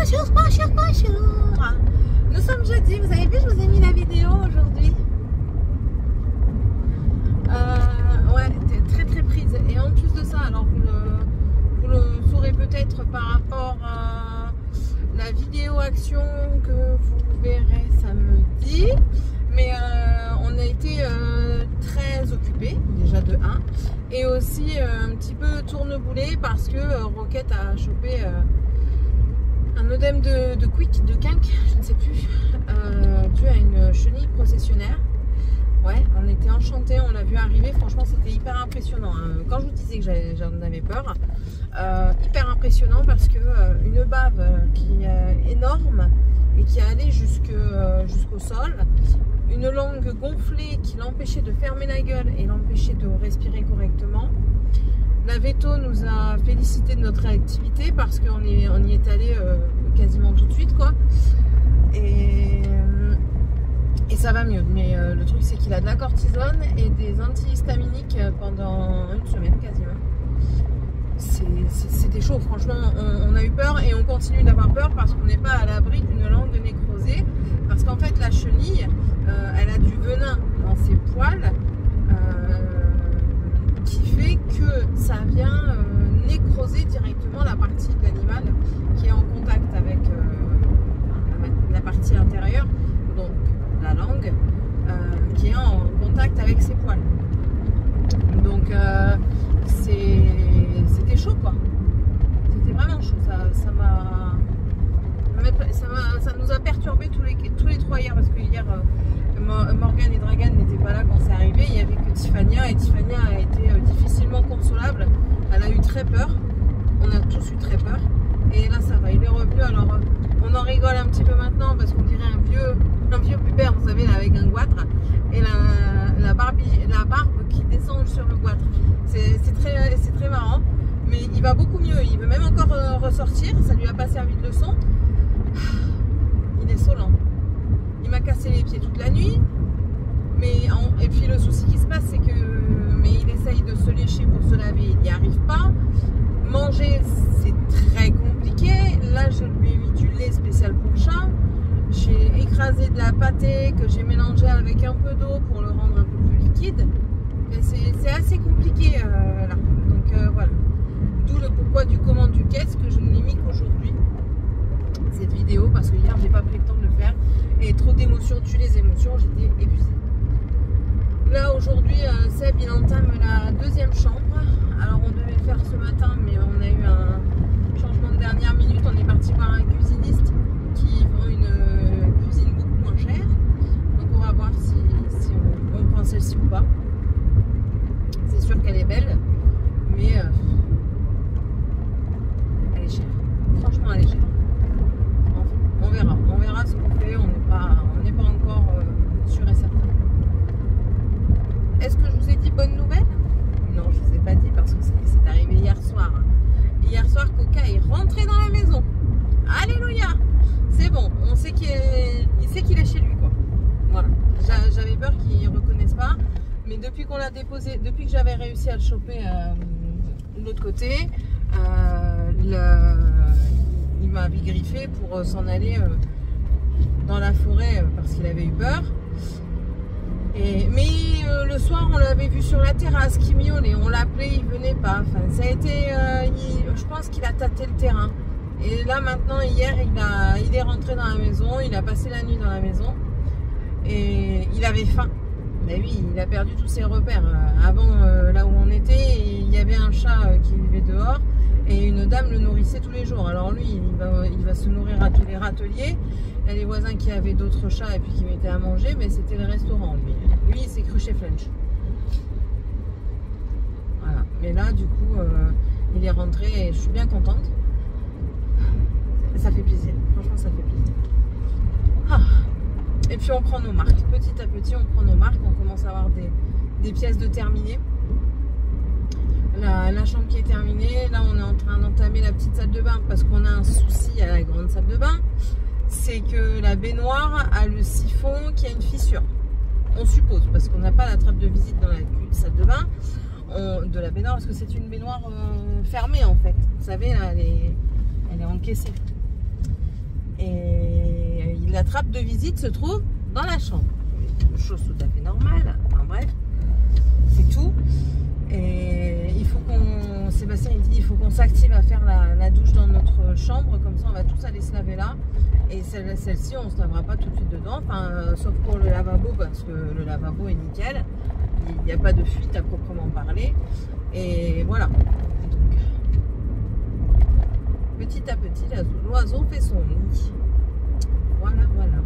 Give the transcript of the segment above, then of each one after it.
Bonjour. Nous sommes jeudi, vous avez vu, je vous ai mis la vidéo aujourd'hui. Ouais, t'es très prise. Et en plus de ça, alors vous le saurez peut-être par rapport à la vidéo action que vous verrez samedi. Mais on a été très occupés, déjà de 1. Et aussi un petit peu tourneboulé parce que Roquette a chopé un œdème de quick, de quinque, je ne sais plus, dû à une chenille processionnaire. Ouais, on était enchantés, on l'a vu arriver, franchement c'était hyper impressionnant. Quand je vous disais que j'en avais peur, hyper impressionnant parce que une bave qui est énorme et qui allait jusqu'au sol, une langue gonflée qui l'empêchait de fermer la gueule et l'empêchait de respirer correctement. La Veto nous a félicité de notre réactivité parce qu'on y est allé quasiment tout de suite, quoi. Et ça va mieux. Mais le truc, c'est qu'il a de la cortisone et des antihistaminiques pendant une semaine quasiment. C'était chaud, franchement. On a eu peur et on continue d'avoir peur parce qu'on n'est pas à l'abri d'une langue nécrosée. Parce qu'en fait, la chenille, elle a du venin dans ses poils. Qui fait que ça vient nécroser directement la partie de l'animal qui est en contact avec la partie intérieure, donc la langue, qui est en contact avec ses poils. Donc c'était chaud, quoi. C'était vraiment chaud. Ça nous a perturbé tous les trois hier parce que hier Morgane et Dragan n'étaient pas là quand c'est arrivé. Il n'y avait que Tiffania et Tiffania a été difficilement consolable. Elle a eu très peur. On a tous eu très peur. Et là ça va, il est revenu. Alors on en rigole un petit peu maintenant parce qu'on dirait un vieux pubère, vous savez, là, avec un goitre et la barbe qui descend sur le goitre. C'est très marrant. Mais il va beaucoup mieux. Il veut même encore ressortir. Ça lui a pas servi de leçon. Il est saoulant. Il m'a cassé les pieds toute la nuit. Et puis le souci qui se passe, c'est que il essaye de se lécher pour se laver, il n'y arrive pas. Manger, c'est très compliqué. Là, je lui ai mis du lait spécial pour chat. J'ai écrasé de la pâtée que j'ai mélangée avec un peu d'eau pour le rendre un peu plus liquide. C'est assez compliqué là. Donc voilà. D'où le pourquoi du comment du qu'est-ce que je ne l'ai mis qu'aujourd'hui. Cette vidéo, parce que hier j'ai pas pris le temps de le faire et trop d'émotions tue les émotions, j'étais épuisée. Là aujourd'hui Seb il entame la deuxième chambre. Alors on devait le faire ce matin mais on a eu un changement de dernière minute, on est parti voir un cuisiniste qui vend une cuisine beaucoup moins chère, donc on va voir si on prend celle-ci ou pas. C'est sûr qu'elle est belle mais elle est chère, franchement elle est chère. On verra ce qu'on fait, on n'est pas encore sûr et certain. Est-ce que je vous ai dit bonne nouvelle? Non, je vous ai pas dit parce que c'est arrivé hier soir. Hier soir, Coca est rentré dans la maison. Alléluia! C'est bon, on sait il sait qu'il est chez lui, quoi. Voilà. J'avais peur qu'il ne reconnaisse pas, mais depuis qu'on l'a déposé, depuis que j'avais réussi à le choper de l'autre côté, il m'a griffé pour s'en aller dans la forêt parce qu'il avait eu peur. Mais le soir, on l'avait vu sur la terrasse qui miaulait. On l'appelait, il venait pas. Enfin, ça a été, je pense qu'il a tâté le terrain. Et là, maintenant, hier, il est rentré dans la maison. Il a passé la nuit dans la maison. Et il avait faim. Ben oui, il a perdu tous ses repères. Avant, là où on était, il y avait un chat qui vivait dehors. Et une dame le nourrissait tous les jours. Alors lui, il va se nourrir à tous les râteliers. Il y a des voisins qui avaient d'autres chats et puis qui mettaient à manger, mais c'était le restaurant, lui. Lui, il s'est cru chez Flunch. Voilà. Mais là, du coup, il est rentré et je suis bien contente. Ça fait plaisir. Franchement, ça fait plaisir. Ah. Et puis, on prend nos marques. Petit à petit, on prend nos marques. On commence à avoir des pièces de terminées. La chambre qui est terminée, là on est en train d'entamer la petite salle de bain parce qu'on a un souci à la grande salle de bain, c'est que la baignoire a le siphon qui a une fissure. On suppose, parce qu'on n'a pas la trappe de visite dans la salle de bain de la baignoire, parce que c'est une baignoire fermée en fait. Vous savez, là, elle est encaissée. la trappe de visite se trouve dans la chambre. Chose tout à fait normale. Enfin bref, c'est tout. Et il faut qu'on, Sébastien il dit, il faut qu'on s'active à faire la douche dans notre chambre, comme ça on va tous aller se laver là. Et celle-ci on se lavera pas tout de suite dedans, enfin, sauf pour le lavabo, parce que le lavabo est nickel. Il n'y a pas de fuite à proprement parler. Et voilà. Donc, petit à petit, l'oiseau fait son nid. Voilà, voilà.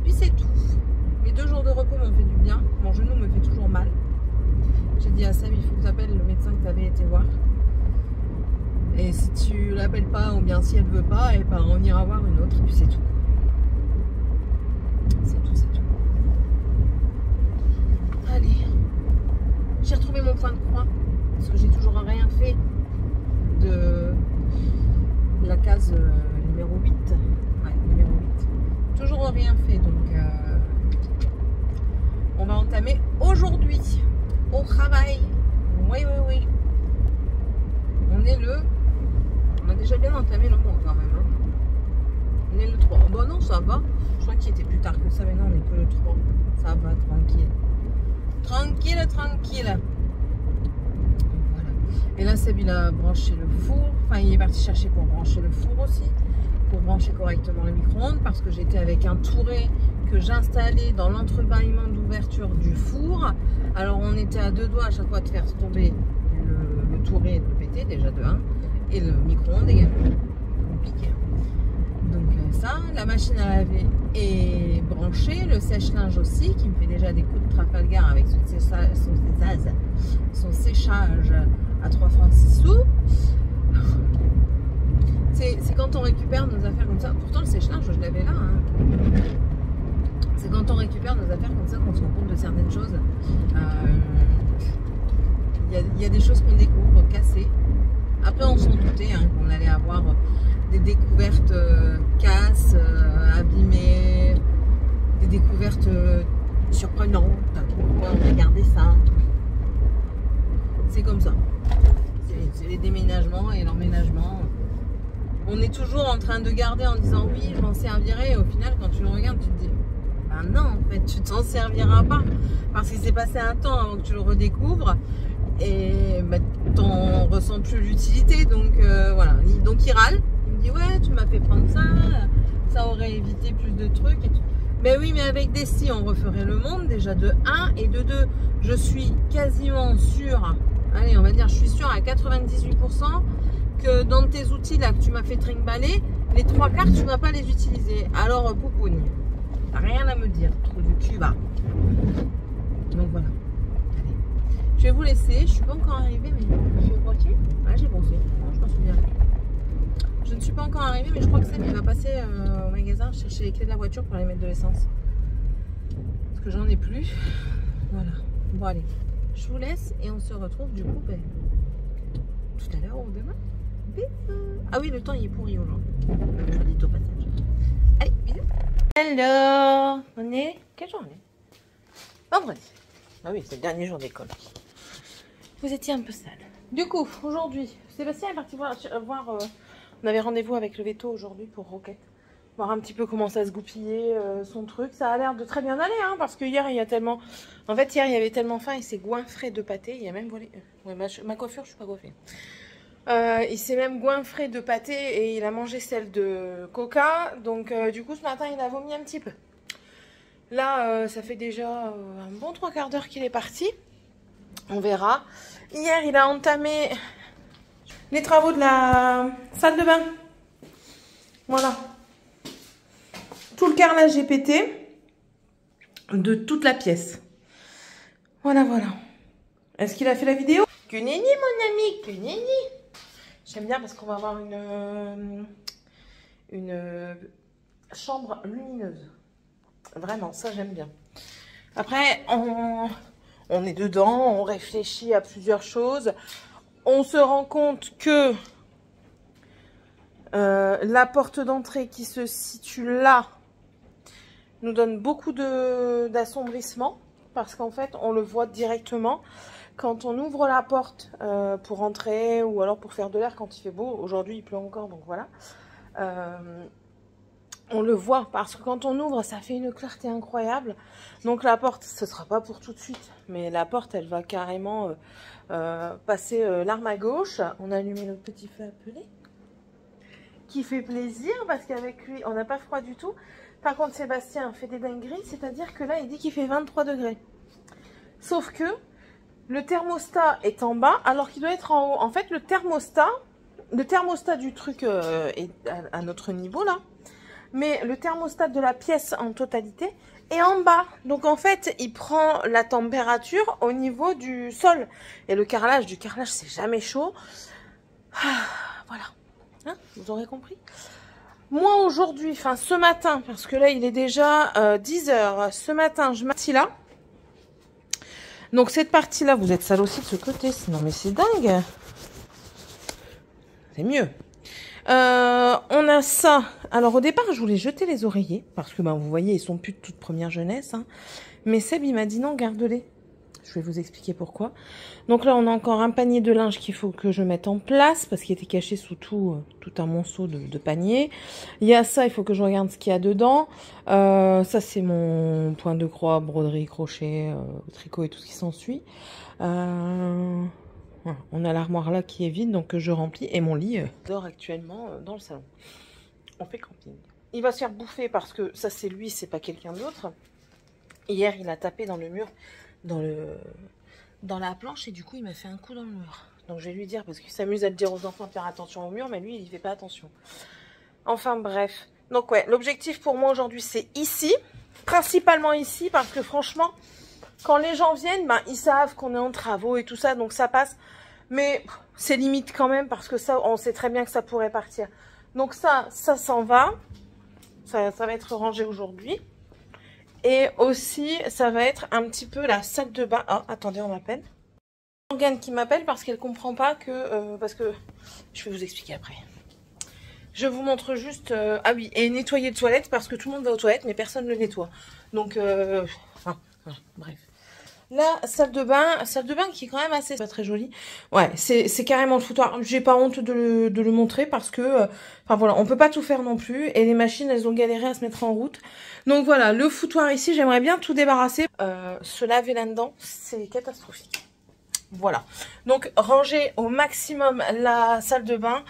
Puis c'est tout. Mes 2 jours de repos m'ont fait du bien. Mon genou me fait toujours mal. J'ai dit à Sam, il faut que tu appelles le médecin que tu avais été voir. Et si tu l'appelles pas, ou bien si elle veut pas, et ben on ira voir une autre. Et puis c'est tout. C'est tout, c'est tout. Allez. J'ai retrouvé mon point de croix. Parce que j'ai toujours rien fait de la case numéro 8. Ouais, numéro 8. Toujours rien fait. Donc on va entamer aujourd'hui au travail. Oui, oui, oui. On a déjà bien entamé le mois quand même. Hein. On est le 3. Bon, non, ça va. Je crois qu'il était plus tard que ça, mais non, on n'est que le 3. Ça va, tranquille. Tranquille, tranquille. Voilà. Et là, Seb, il a branché le four. Enfin, il est parti chercher pour brancher le four aussi. Pour brancher correctement le micro-ondes. Parce que j'étais avec un touret que j'installais dans l'entrebâillement d'ouverture du four. Alors, on était à 2 doigts à chaque fois de faire tomber le touret et de le péter, déjà de 1. Et le micro-ondes également. Compliqué. Donc ça, la machine à laver est branchée, le sèche-linge aussi, qui me fait déjà des coups de Trafalgar avec son séchage à 3 francs 6 sous. C'est quand on récupère nos affaires comme ça. Pourtant le sèche-linge, je l'avais là. Hein. C'est quand on récupère nos affaires comme ça qu'on se rend compte de certaines choses. Il y a des choses qu'on découvre cassées. Après, on s'en doutait hein, qu'on allait avoir des découvertes casses, abîmées, des découvertes surprenantes. Pourquoi on a gardé ça? C'est comme ça. C'est les déménagements et l'emménagement. On est toujours en train de garder en disant oui, je m'en servirai. Et au final, quand tu le regardes, tu te dis bah non, en fait, tu t'en serviras pas. Parce qu'il s'est passé un temps avant que tu le redécouvres. Et bah, t'en ressens plus l'utilité, donc voilà. Donc il râle, il me dit ouais tu m'as fait prendre ça, ça aurait évité plus de trucs et tout. Mais oui, mais avec des si on referait le monde déjà de 1 et de 2. Je suis quasiment sûre, allez on va dire je suis sûre à 98% que dans tes outils là que tu m'as fait trimballer, les 3 quarts tu vas pas les utiliser. Alors poupoune, t'as rien à me dire, trou du cul va. Donc voilà. Je vais vous laisser, je suis pas encore arrivée, mais j'ai bossé. Ouais, j'ai bossé, non, je m'en souviens. Je ne suis pas encore arrivée, mais je crois que Sam il va passer au magasin chercher les clés de la voiture pour aller mettre de l'essence. Parce que j'en ai plus. Voilà. Bon allez, je vous laisse et on se retrouve du coup tout à l'heure ou demain. Bisous. Ah oui, le temps il est pourri aujourd'hui. Je le dis au passage. Allez, bisous. Hello. On est quelle journée? Vendredi. Ah oui, c'est le dernier jour d'école. Vous étiez un peu sale. Du coup, aujourd'hui, Sébastien est parti voir on avait rendez-vous avec le veto aujourd'hui pour Roquette. Voir un petit peu comment ça se goupillait, son truc. Ça a l'air de très bien aller, hein, parce que hier, il y a tellement... En fait, hier, il y avait tellement faim, il s'est goinfré de pâté. Il a même volé... Ouais, ma coiffure, je suis pas coiffée. Il s'est même goinfré de pâté et il a mangé celle de Coca. Donc, du coup, ce matin, il a vomi un petit peu. Là, ça fait déjà un bon 3 quarts d'heure qu'il est parti. On verra. Hier, il a entamé les travaux de la salle de bain. Voilà. Tout le carrelage est pété de toute la pièce. Voilà, voilà. Est-ce qu'il a fait la vidéo? Que nenni, mon ami, que nenni. J'aime bien parce qu'on va avoir une chambre lumineuse. Vraiment, ça j'aime bien. Après, on est dedans, on réfléchit à plusieurs choses. On se rend compte que la porte d'entrée qui se situe là nous donne beaucoup d'assombrissement. Parce qu'en fait, on le voit directement. Quand on ouvre la porte pour entrer ou alors pour faire de l'air quand il fait beau. Aujourd'hui, il pleut encore, donc voilà. On le voit parce que quand on ouvre, ça fait une clarté incroyable. Donc la porte, ce sera pas pour tout de suite, mais la porte, elle va carrément passer l'arme à gauche. On a allumé notre petit feu appelé, qui fait plaisir parce qu'avec lui, on n'a pas froid du tout. Par contre, Sébastien fait des dingueries, c'est-à-dire que là, il dit qu'il fait 23 degrés. Sauf que le thermostat est en bas alors qu'il doit être en haut. En fait, le thermostat du truc est à notre niveau là. Mais le thermostat de la pièce en totalité est en bas. Donc en fait, il prend la température au niveau du sol. Et le carrelage, c'est jamais chaud. Voilà. Hein, vous aurez compris. Moi aujourd'hui, enfin ce matin, parce que là il est déjà 10 h. Ce matin, je m'assis là. Donc cette partie-là, vous êtes sale aussi de ce côté. Non mais c'est dingue. C'est mieux. On a ça. Alors au départ, je voulais jeter les oreillers parce que vous voyez, ils sont plus de toute première jeunesse. Hein. Mais Seb, il m'a dit non, garde-les. Je vais vous expliquer pourquoi. Donc là, on a encore un panier de linge qu'il faut que je mette en place parce qu'il était caché sous tout un monceau de panier. Il y a ça, il faut que je regarde ce qu'il y a dedans. Ça, c'est mon point de croix, broderie, crochet, tricot et tout ce qui s'ensuit. Voilà. On a l'armoire là qui est vide, donc que je remplis. Et mon lit dort actuellement dans le salon. On fait camping. Il va se faire bouffer parce que ça c'est lui, c'est pas quelqu'un d'autre. Hier, il a tapé dans le mur, dans la planche, et du coup, il m'a fait un coup dans le mur. Donc je vais lui dire, parce qu'il s'amuse à le dire aux enfants de faire attention au mur, mais lui, il y fait pas attention. Enfin bref. Donc ouais, l'objectif pour moi aujourd'hui, c'est ici. Principalement ici, parce que franchement, quand les gens viennent, ils savent qu'on est en travaux et tout ça, donc ça passe. Mais c'est limite quand même, parce que ça, on sait très bien que ça pourrait partir. Donc ça s'en va. Ça va être rangé aujourd'hui. Et aussi, ça va être un petit peu la salle de bain. Ah, attendez, on m'appelle. Morgane qui m'appelle parce qu'elle comprend pas que... parce que... Je vais vous expliquer après. Je vous montre juste... ah oui, et nettoyer les toilettes parce que tout le monde va aux toilettes, mais personne ne le nettoie. Donc, bref. La salle de bain qui est quand même assez pas très jolie. Ouais, c'est carrément le foutoir. J'ai pas honte de le montrer parce que, enfin voilà, on peut pas tout faire non plus. Et les machines, elles ont galéré à se mettre en route. Donc voilà, le foutoir ici, j'aimerais bien tout débarrasser. Se laver là-dedans, c'est catastrophique. Voilà. Donc ranger au maximum la salle de bain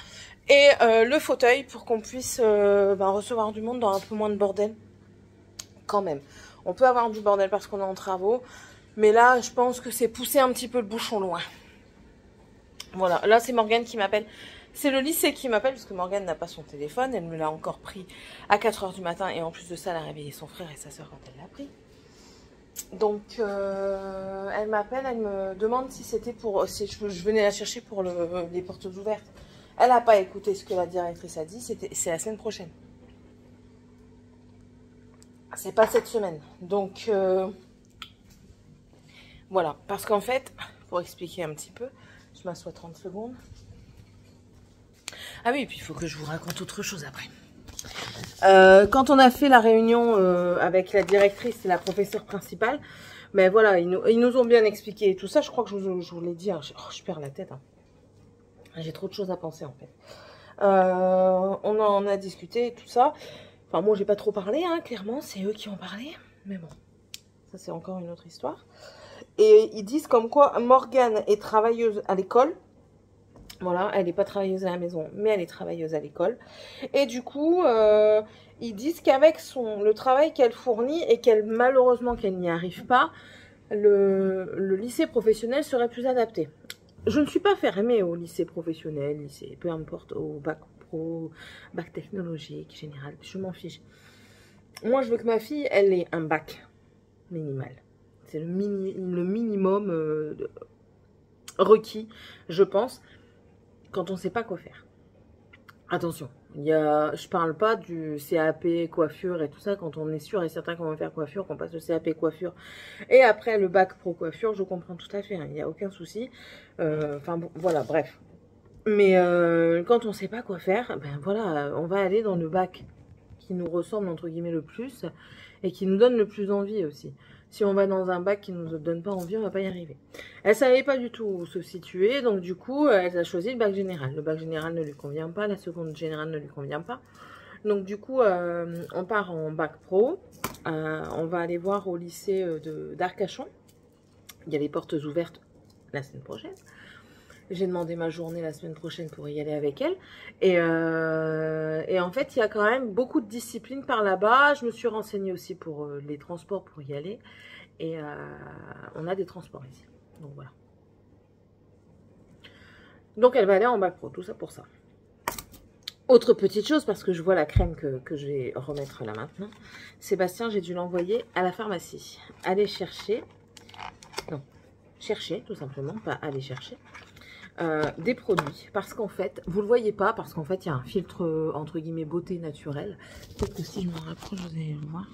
et le fauteuil pour qu'on puisse recevoir du monde dans un peu moins de bordel. Quand même. On peut avoir du bordel parce qu'on est en travaux. Mais là, je pense que c'est pousser un petit peu le bouchon loin. Voilà, là c'est Morgane qui m'appelle. C'est le lycée qui m'appelle parce que Morgane n'a pas son téléphone. Elle me l'a encore pris à 4 h du matin. Et en plus de ça, elle a réveillé son frère et sa soeur quand elle l'a pris. Donc, elle m'appelle, elle me demande si c'était pour... si je venais la chercher pour les portes ouvertes. Elle n'a pas écouté ce que la directrice a dit. C'est la semaine prochaine. C'est pas cette semaine. Donc... voilà, parce qu'en fait, pour expliquer un petit peu, je m'assois 30 secondes. Ah oui, et puis il faut que je vous raconte autre chose après. Quand on a fait la réunion avec la directrice et la professeure principale, mais voilà, ils nous ont bien expliqué tout ça. Je crois que je vous l'ai dit, hein. Je perds la tête. Hein. J'ai trop de choses à penser en fait. On en a discuté, tout ça. Enfin, moi, j'ai pas trop parlé, hein, clairement, c'est eux qui ont parlé. Mais bon, ça c'est encore une autre histoire. Et ils disent comme quoi Morgane est travailleuse à l'école. Voilà, elle n'est pas travailleuse à la maison, mais elle est travailleuse à l'école. Et du coup, ils disent qu'avec le travail qu'elle fournit et malheureusement qu'elle n'y arrive pas, le lycée professionnel serait plus adapté. Je ne suis pas fermée au lycée professionnel, lycée, peu importe, au bac pro, bac technologique, général, je m'en fiche. Moi, je veux que ma fille, elle ait un bac minimal. C'est le minimum requis, je pense, quand on ne sait pas quoi faire. Attention, je parle pas du CAP coiffure et tout ça, quand on est sûr et certain qu'on va faire coiffure, qu'on passe le CAP coiffure et après le bac pro coiffure, je comprends tout à fait, il n'y a aucun souci. Enfin bon, voilà, bref. Mais quand on ne sait pas quoi faire, ben voilà, on va aller dans le bac qui nous ressemble entre guillemets le plus et qui nous donne le plus envie aussi. Si on va dans un bac qui ne nous donne pas envie, on va pas y arriver. Elle savait pas du tout où se situer, donc du coup, elle a choisi le bac général. Le bac général ne lui convient pas, la seconde générale ne lui convient pas. Donc du coup, on part en bac pro. On va aller voir au lycée d'Arcachon. Il y a les portes ouvertes la semaine prochaine. J'ai demandé ma journée la semaine prochaine pour y aller avec elle. Et en fait, il y a quand même beaucoup de discipline par là-bas. Je me suis renseignée aussi pour les transports pour y aller. Et on a des transports ici. Donc voilà. Donc elle va aller en bac pro, tout ça pour ça. Autre petite chose, parce que je vois la crème que je vais remettre là maintenant. Sébastien, j'ai dû l'envoyer à la pharmacie. Aller chercher, non, chercher tout simplement, pas aller chercher, des produits. Parce qu'en fait, vous le voyez pas, parce qu'en fait, il y a un filtre, entre guillemets, beauté naturelle. Peut-être que si je me rapproche, vous allez le voir.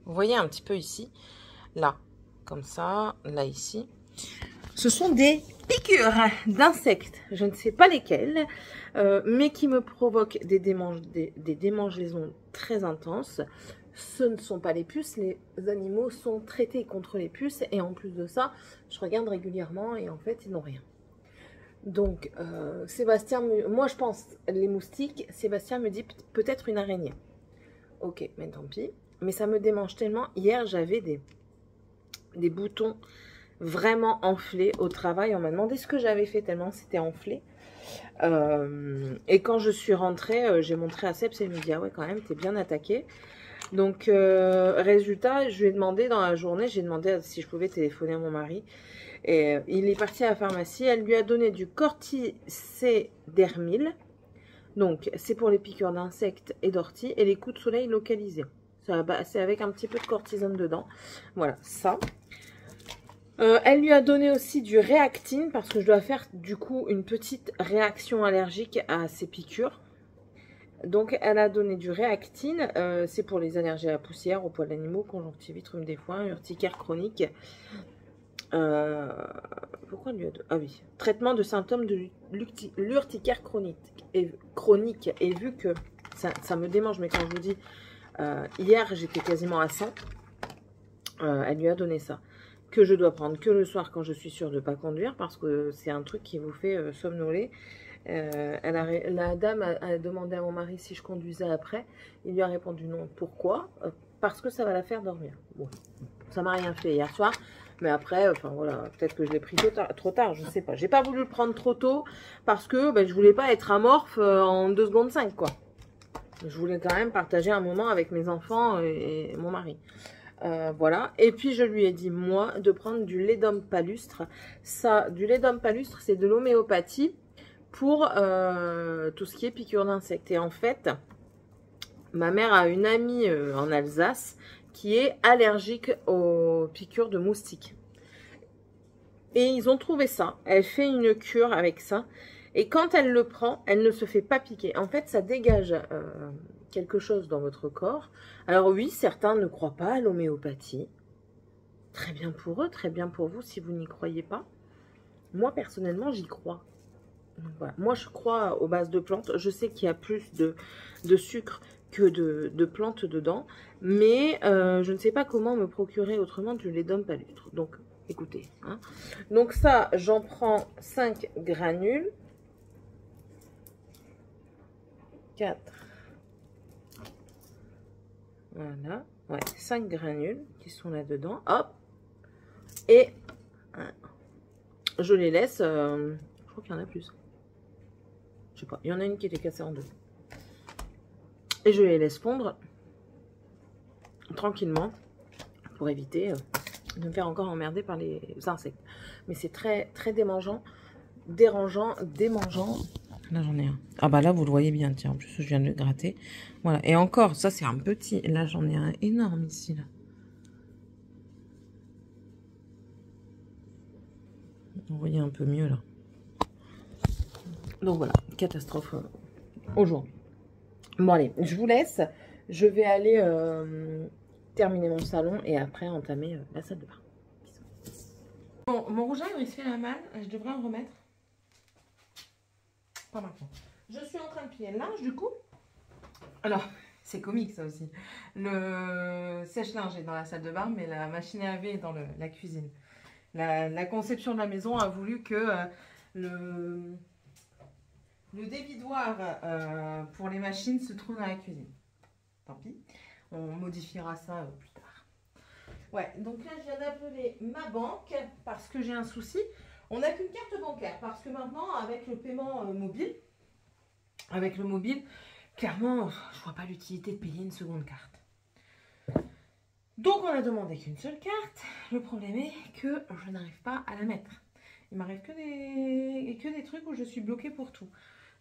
Vous voyez un petit peu ici, là, comme ça, là, ici. Ce sont des piqûres d'insectes, je ne sais pas lesquels, mais qui me provoquent des démangeaisons très intenses. Ce ne sont pas les puces, les animaux sont traités contre les puces et en plus de ça, je regarde régulièrement et en fait, ils n'ont rien. Donc, Sébastien, moi je pense les moustiques, Sébastien me dit peut-être une araignée. Ok, mais tant pis. Mais ça me démange tellement. Hier, j'avais des boutons vraiment enflé au travail. On m'a demandé ce que j'avais fait tellement c'était enflé. Et quand je suis rentrée, j'ai montré à Seb, et il me dit ah ouais quand même t'es bien attaqué. Donc résultat, je lui ai demandé dans la journée, j'ai demandé si je pouvais téléphoner à mon mari. Et il est parti à la pharmacie, elle lui a donné du corticédermil. Donc c'est pour les piqûres d'insectes et d'orties et les coups de soleil localisés. C'est avec un petit peu de cortisone dedans. Voilà, ça. Elle lui a donné aussi du réactine parce que je dois faire du coup une petite réaction allergique à ces piqûres. Donc elle a donné du réactine, c'est pour les allergies à la poussière, aux poils d'animaux, conjonctivite, rhume des foins, urticaire chronique. Pourquoi lui a donné... Ah oui, traitement de symptômes de l'urticaire chronique. Et vu que ça me démange, mais quand je vous dis, hier j'étais quasiment à 100, elle lui a donné ça. Que je dois prendre que le soir quand je suis sûre de ne pas conduire parce que c'est un truc qui vous fait somnoler. La dame a demandé à mon mari si je conduisais après. Il lui a répondu non. Pourquoi? Parce que ça va la faire dormir. Bon, ça m'a rien fait hier soir. Mais après, enfin voilà, peut-être que je l'ai pris trop tard, je ne sais pas. J'ai pas voulu le prendre trop tôt parce que ben, je voulais pas être amorphe en 2 secondes 5 quoi. Je voulais quand même partager un moment avec mes enfants et mon mari. Voilà, et puis je lui ai dit moi de prendre du lait d'homme palustre. Ça, du lait d'homme palustre, c'est de l'homéopathie pour tout ce qui est piqûre d'insectes. Et en fait, ma mère a une amie en Alsace qui est allergique aux piqûres de moustiques. Et ils ont trouvé ça. Elle fait une cure avec ça. Et quand elle le prend, elle ne se fait pas piquer. En fait, ça dégage quelque chose dans votre corps. Alors oui, certains ne croient pas à l'homéopathie. Très bien pour eux, très bien pour vous si vous n'y croyez pas. Moi, personnellement, j'y crois. Donc, voilà. Moi, je crois aux bases de plantes. Je sais qu'il y a plus de sucre que de plantes dedans. Mais je ne sais pas comment me procurer autrement du lait d'homme palustre. Donc, écoutez. Hein. Donc ça, j'en prends 5 granules. 4. Voilà. Ouais, 5 granules qui sont là-dedans. Hop. Et je les laisse. Je crois qu'il y en a plus. Je sais pas. Il y en a une qui était cassée en deux. Et je les laisse fondre tranquillement pour éviter de me faire encore emmerder par les insectes. Mais c'est très, très dérangeant. Démangeant. Là, j'en ai un. Ah bah là, vous le voyez bien, tiens. En plus, je viens de le gratter. Voilà. Et encore, ça, c'est un petit. Là, j'en ai un énorme ici, là. Vous voyez un peu mieux, là. Donc, voilà. Catastrophe aujourd'hui. Bon, allez, je vous laisse. Je vais aller terminer mon salon et après entamer la salle de bain. Bon, mon rouge à lèvres, il se fait la malle. Je devrais en remettre. Pas maintenant. Je suis en train de plier le linge du coup. Alors, c'est comique ça aussi. Le sèche-linge est dans la salle de bain, mais la machine à laver est dans la cuisine. La conception de la maison a voulu que le dévidoir pour les machines se trouve dans la cuisine. tant pis. On modifiera ça plus tard. Ouais, donc là, je viens d'appeler ma banque parce que j'ai un souci. On n'a qu'une carte bancaire parce que maintenant, avec le paiement mobile, clairement, je vois pas l'utilité de payer une seconde carte. Donc, on a demandé qu'une seule carte. Le problème est que je n'arrive pas à la mettre. Il m'arrive que des trucs où je suis bloquée pour tout.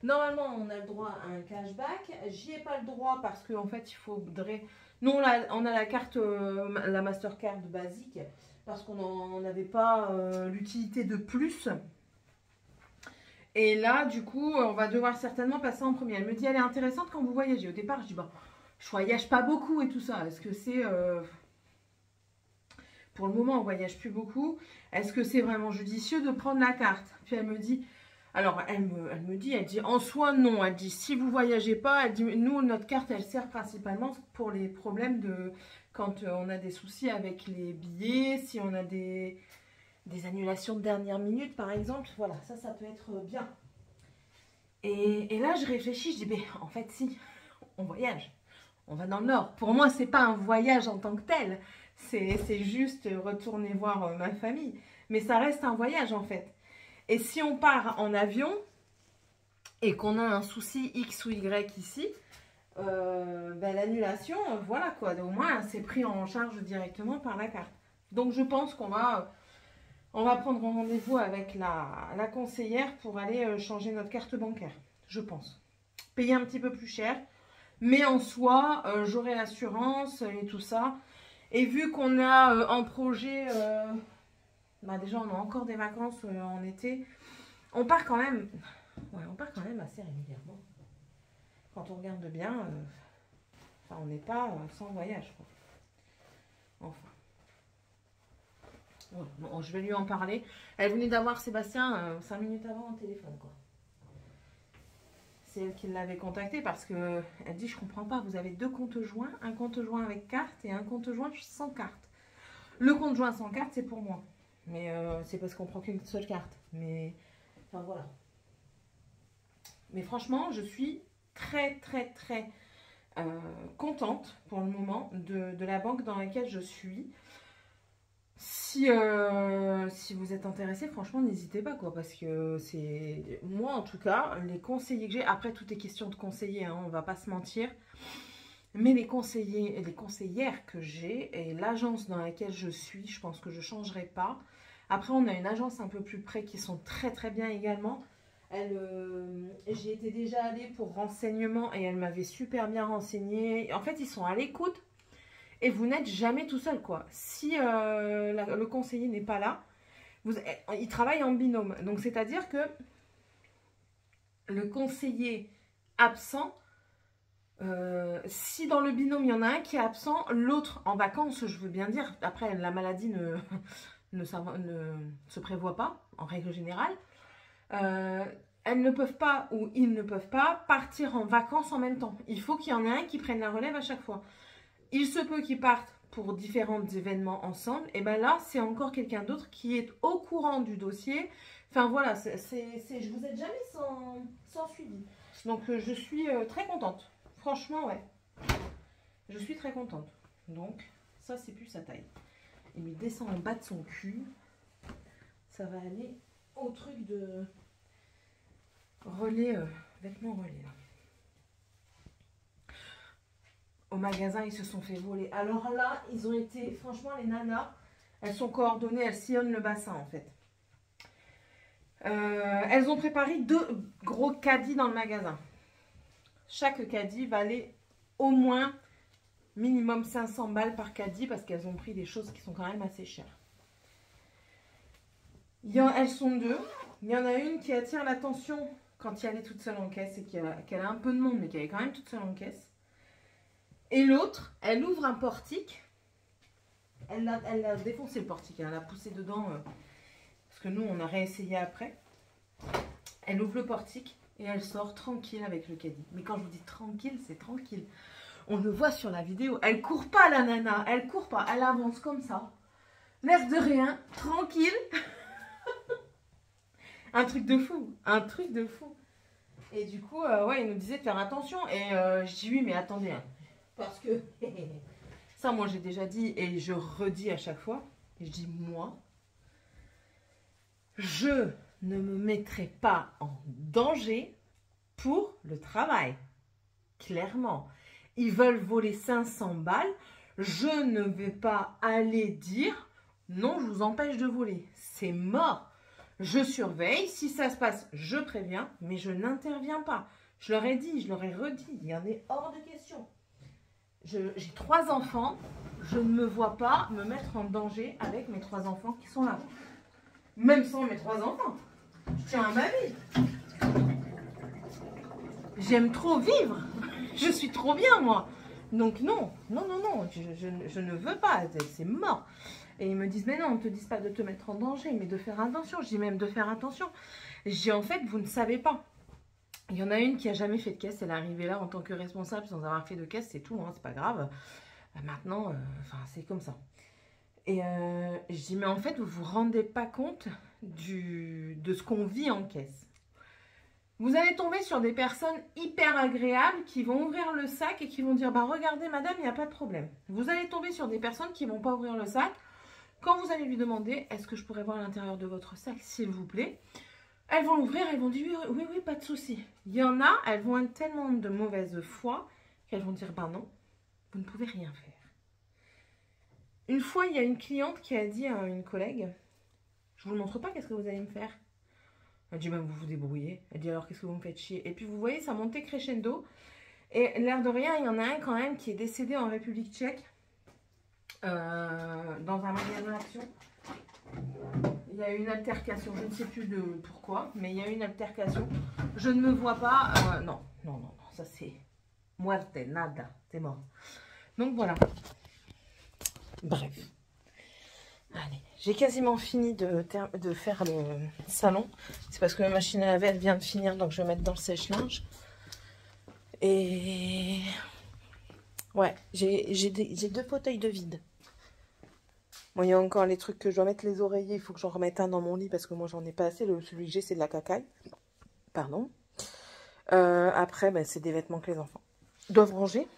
Normalement, on a le droit à un cashback. J'y ai pas le droit parce qu'en fait, il faudrait... Nous, on a la carte, la Mastercard basique parce qu'on n'avait pas l'utilité de plus. Et là, du coup, on va devoir certainement passer en premier. Elle me dit, elle est intéressante quand vous voyagez. Au départ, je dis, bah, je voyage pas beaucoup et tout ça. Est-ce que c'est... Pour le moment, on voyage plus beaucoup. Est-ce que c'est vraiment judicieux de prendre la carte? Puis elle me dit... Alors, elle dit, en soi, non. Elle dit, si vous voyagez pas, elle dit, nous, notre carte, elle sert principalement pour les problèmes de... Quand on a des soucis avec les billets, si on a des annulations de dernière minute, par exemple. Voilà, ça peut être bien. Et là, je réfléchis, je dis, mais en fait, si, on voyage. On va dans le Nord. Pour moi, c'est pas un voyage en tant que tel. C'est juste retourner voir ma famille. Mais ça reste un voyage, en fait. Et si on part en avion et qu'on a un souci X ou Y ici, ben, l'annulation, voilà quoi. Au moins, c'est pris en charge directement par la carte. Donc, je pense qu'on va prendre un rendez-vous avec la conseillère pour aller changer notre carte bancaire. Je pense. Payer un petit peu plus cher. Mais en soi, j'aurai l'assurance et tout ça. Et vu qu'on a un projet... Bah déjà, on a encore des vacances en été. On part quand même... Ouais, on part quand même assez régulièrement. Quand on regarde bien, enfin, on n'est pas sans voyage, quoi. Enfin. Ouais, bon, je vais lui en parler. Elle venait d'avoir Sébastien 5 minutes avant au téléphone, quoi. C'est elle qui l'avait contacté parce que elle dit, je comprends pas, vous avez 2 comptes joints, un compte joint avec carte et un compte joint sans carte. Le compte joint sans carte, c'est pour moi. Mais c'est parce qu'on prend qu'une seule carte. Mais, enfin voilà. Mais franchement, je suis très contente pour le moment de la banque dans laquelle je suis. Si vous êtes intéressé, franchement, n'hésitez pas, quoi. Parce que c'est... Moi, en tout cas, les conseillers que j'ai... Après, tout est question de conseillers, hein, on va pas se mentir. Mais les conseillers et les conseillères que j'ai et l'agence dans laquelle je suis, je pense que je ne changerai pas. Après, on a une agence un peu plus près qui sont très bien également. J'y étais déjà allée pour renseignement et elle m'avait super bien renseigné. En fait, ils sont à l'écoute et vous n'êtes jamais tout seul, quoi. Si le conseiller n'est pas là, il travaille en binôme. Donc, c'est-à-dire que le conseiller absent, si dans le binôme, il y en a un qui est absent, l'autre en vacances, je veux bien dire. Après, la maladie ne se prévoit pas, en règle générale. Elles ne peuvent pas, ou ils ne peuvent pas, partir en vacances en même temps. Il faut qu'il y en ait un qui prenne la relève à chaque fois. Il se peut qu'ils partent pour différents événements ensemble. Et bien là, c'est encore quelqu'un d'autre qui est au courant du dossier. Enfin voilà, je vous aide jamais sans suivi. Donc je suis très contente. Franchement, ouais. Je suis très contente. Donc, ça, c'est plus sa taille. Il lui descend en bas de son cul. Ça va aller au truc de relais, vêtements relais, là. Au magasin, ils se sont fait voler. Alors là, ils ont été... Franchement, les nanas, elles sont coordonnées. Elles sillonnent le bassin, en fait. Elles ont préparé 2 gros caddies dans le magasin. Chaque caddie valait au moins minimum 500 balles par caddie parce qu'elles ont pris des choses qui sont quand même assez chères. Elles sont 2. Il y en a une qui attire l'attention quand elle est toute seule en caisse et qu'elle a un peu de monde mais qu'elle est quand même toute seule en caisse. Et l'autre, elle ouvre un portique. Elle a défoncé le portique, elle a poussé dedans parce que nous on a réessayé après. Elle ouvre le portique. Et elle sort tranquille avec le caddie. Mais quand je vous dis tranquille, c'est tranquille. On le voit sur la vidéo. Elle court pas, la nana. Elle court pas. Elle avance comme ça. L'air de rien. Tranquille. Un truc de fou. Un truc de fou. Et du coup, ouais, il nous disait de faire attention. Et je dis oui, mais attendez. Hein. Parce que, ça moi j'ai déjà dit et je redis à chaque fois, je dis moi, je ne me mettrai pas en danger pour le travail. Clairement, ils veulent voler 500 balles, je ne vais pas aller dire non, je vous empêche de voler. C'est mort. Je surveille, si ça se passe, je préviens, mais je n'interviens pas. Je leur ai dit, je leur ai redit, il y en est hors de question. J'ai 3 enfants, je ne me vois pas me mettre en danger avec mes 3 enfants qui sont là. Même sans mes 3 enfants. Je tiens à ma vie. J'aime trop vivre. Je suis trop bien, moi. Donc non, non, non, non, je ne veux pas, c'est mort. Et ils me disent, mais non, on ne te dit pas de te mettre en danger, mais de faire attention. Je dis même de faire attention. Je dis, en fait, vous ne savez pas. Il y en a une qui n'a jamais fait de caisse, elle est arrivée là en tant que responsable sans avoir fait de caisse, c'est tout, hein, c'est pas grave. Maintenant, c'est comme ça. Et je dis, mais en fait, vous ne vous rendez pas compte de ce qu'on vit en caisse. Vous allez tomber sur des personnes hyper agréables qui vont ouvrir le sac et qui vont dire, bah regardez madame, il n'y a pas de problème. Vous allez tomber sur des personnes qui ne vont pas ouvrir le sac. Quand vous allez lui demander, est-ce que je pourrais voir l'intérieur de votre sac, s'il vous plaît? Elles vont l'ouvrir, elles vont dire, oui, oui, pas de souci. Il y en a, elles vont être tellement de mauvaise foi qu'elles vont dire, bah non, vous ne pouvez rien faire. Une fois, il y a une cliente qui a dit à une collègue, je ne vous montre pas, qu'est-ce que vous allez me faire? Elle dit, ben, vous vous débrouillez. Elle dit, alors qu'est-ce que vous me faites chier? Et puis vous voyez, ça montait crescendo. Et l'air de rien, il y en a un quand même qui est décédé en République tchèque, dans un magasin Action. Il y a eu une altercation, je ne sais plus pourquoi, mais il y a eu une altercation. Je ne me vois pas, non, non, non, non, ça c'est muerte, nada, c'est mort. Donc voilà. Bref. Allez, j'ai quasiment fini de faire le salon. C'est parce que ma machine à laver, elle vient de finir, donc je vais mettre dans le sèche-linge. Et ouais, j'ai 2 fauteuils de vide. Bon, il y a encore les trucs que je dois mettre, les oreillers, il faut que j'en remette un dans mon lit parce que moi j'en ai pas assez. Celui que j'ai, c'est de la cacaille. Pardon. Après, ben, c'est des vêtements que les enfants doivent ranger.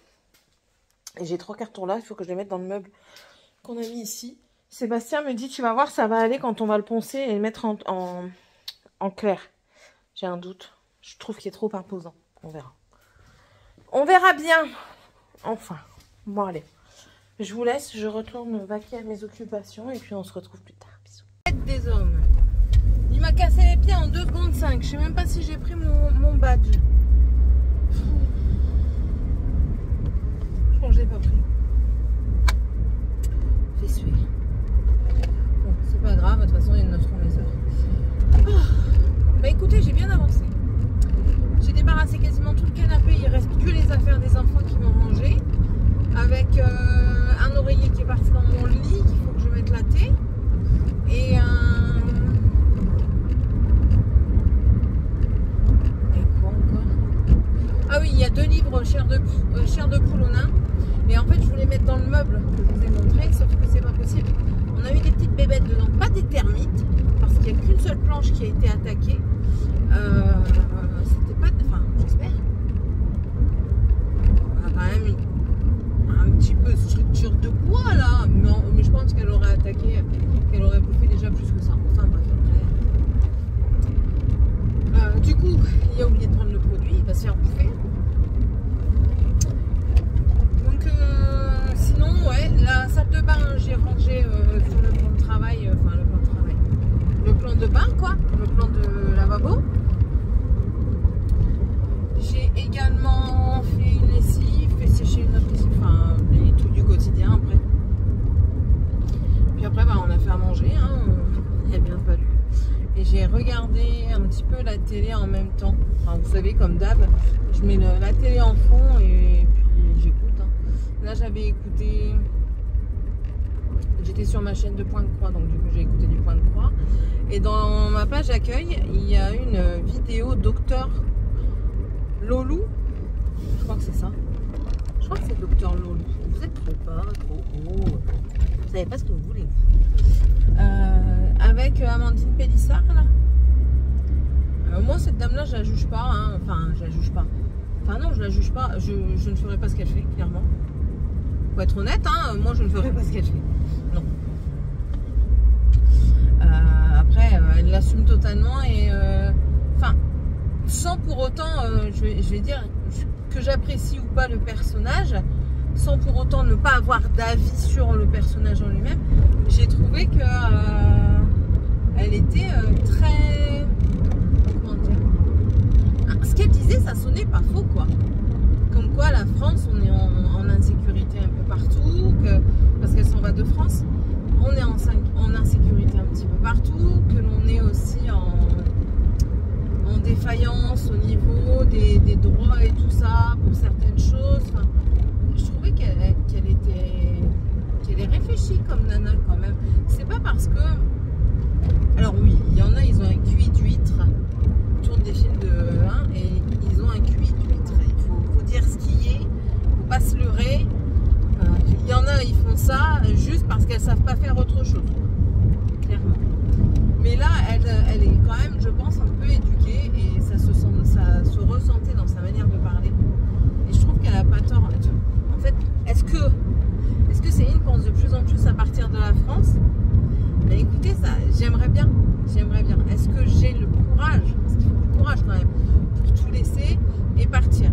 Et j'ai 3 cartons là, il faut que je les mette dans le meuble qu'on a mis ici. Sébastien me dit, tu vas voir, ça va aller quand on va le poncer et le mettre en clair. J'ai un doute. Je trouve qu'il est trop imposant. On verra. On verra bien. Enfin. Bon, allez. Je vous laisse. Je retourne vaquer à mes occupations et puis on se retrouve plus tard. Bisous. Des hommes. Il m'a cassé les pieds en 2 secondes 5. Je sais même pas si j'ai pris mon badge. Je crois que je l'ai pas pris. Fait suer. Bon, c'est pas grave, de toute façon, ils noteront les heures. Oh. Bah écoutez, j'ai bien avancé. J'ai débarrassé quasiment tout le canapé. Il reste que les affaires des enfants qui m'ont rangé. Avec un oreiller qui est parti dans mon lit, qu'il faut que je mette la thé. Et quoi encore? Ah oui, il y a 2 livres chair de poule au nain. Et en fait, je voulais mettre dans le meuble que je vous ai montré, sauf que c'est pas possible. On a eu des petites bébêtes dedans, pas des termites, parce qu'il n'y a qu'une seule planche qui a été attaquée. C'était pas... Enfin, j'espère. On a quand même un petit peu de structure de bois là, mais je pense qu'elle aurait attaqué, qu'elle aurait bouffé déjà plus que ça. Enfin bref, après. Du coup, il a oublié de prendre le produit, il va se faire bouffer. Donc sinon, ouais, la salle de bain, j'ai rangé sur le plan de travail, enfin le plan de travail, le plan de bain quoi, le plan de lavabo. J'ai également fait une lessive, fait sécher une autre lessive, enfin les trucs du quotidien après. Puis après, bah, on a fait à manger, hein, il a bien fallu. Et j'ai regardé un petit peu la télé en même temps. Enfin, vous savez, comme d'hab, je mets la télé en fond et puis j'écoute. Hein. Là, j'avais écouté... J'étais sur ma chaîne de Point de Croix, donc du coup, j'ai écouté du Point de Croix. Et dans ma page accueil, il y a une vidéo Docteur Lolou. Je crois que c'est ça. Je crois que c'est Docteur Lolou. Vous êtes trop bas, trop haut. Vous savez pas ce que vous voulez. Avec Amandine Pélissard là. Moi cette dame là je la juge pas hein. Enfin je la juge pas. Enfin non je la juge pas. Je ne ferai pas ce qu'elle fait clairement. faut être honnête, hein, moi je ne ferai pas ce qu'elle fait. Non. Après, elle l'assume totalement et enfin, sans pour autant, je vais dire que j'apprécie ou pas le personnage, sans pour autant ne pas avoir d'avis sur le personnage en lui-même, j'ai trouvé que elle était très, comment dire, ce qu'elle disait, ça sonnait pas faux, quoi. Comme quoi la France, on est en insécurité un peu partout, parce qu'elle s'en va de France, on est en insécurité un petit peu partout, que l'on est aussi en défaillance au niveau des droits et tout ça pour certaines choses. Enfin, je trouvais qu'elle est réfléchie comme nana quand même. C'est pas parce que, alors oui, il y en a, ils ont un QI d'huître, ils tournent des films de 1 et ils ont un QI d'huître. Il faut dire ce qui est, faut pas se leurrer. Il y en a, ils font ça juste parce qu'elles savent pas faire autre chose, clairement. Mais là, elle est quand même, je pense, un peu éduquée et ça se ressentait dans sa manière de parler. Et je trouve qu'elle a pas tort. En fait, est-ce que Céline pense de plus en plus à partir de la France? Mais écoutez, ça, j'aimerais bien. Est-ce que j'ai le courage? Parce qu'il faut du courage quand même pour tout laisser et partir.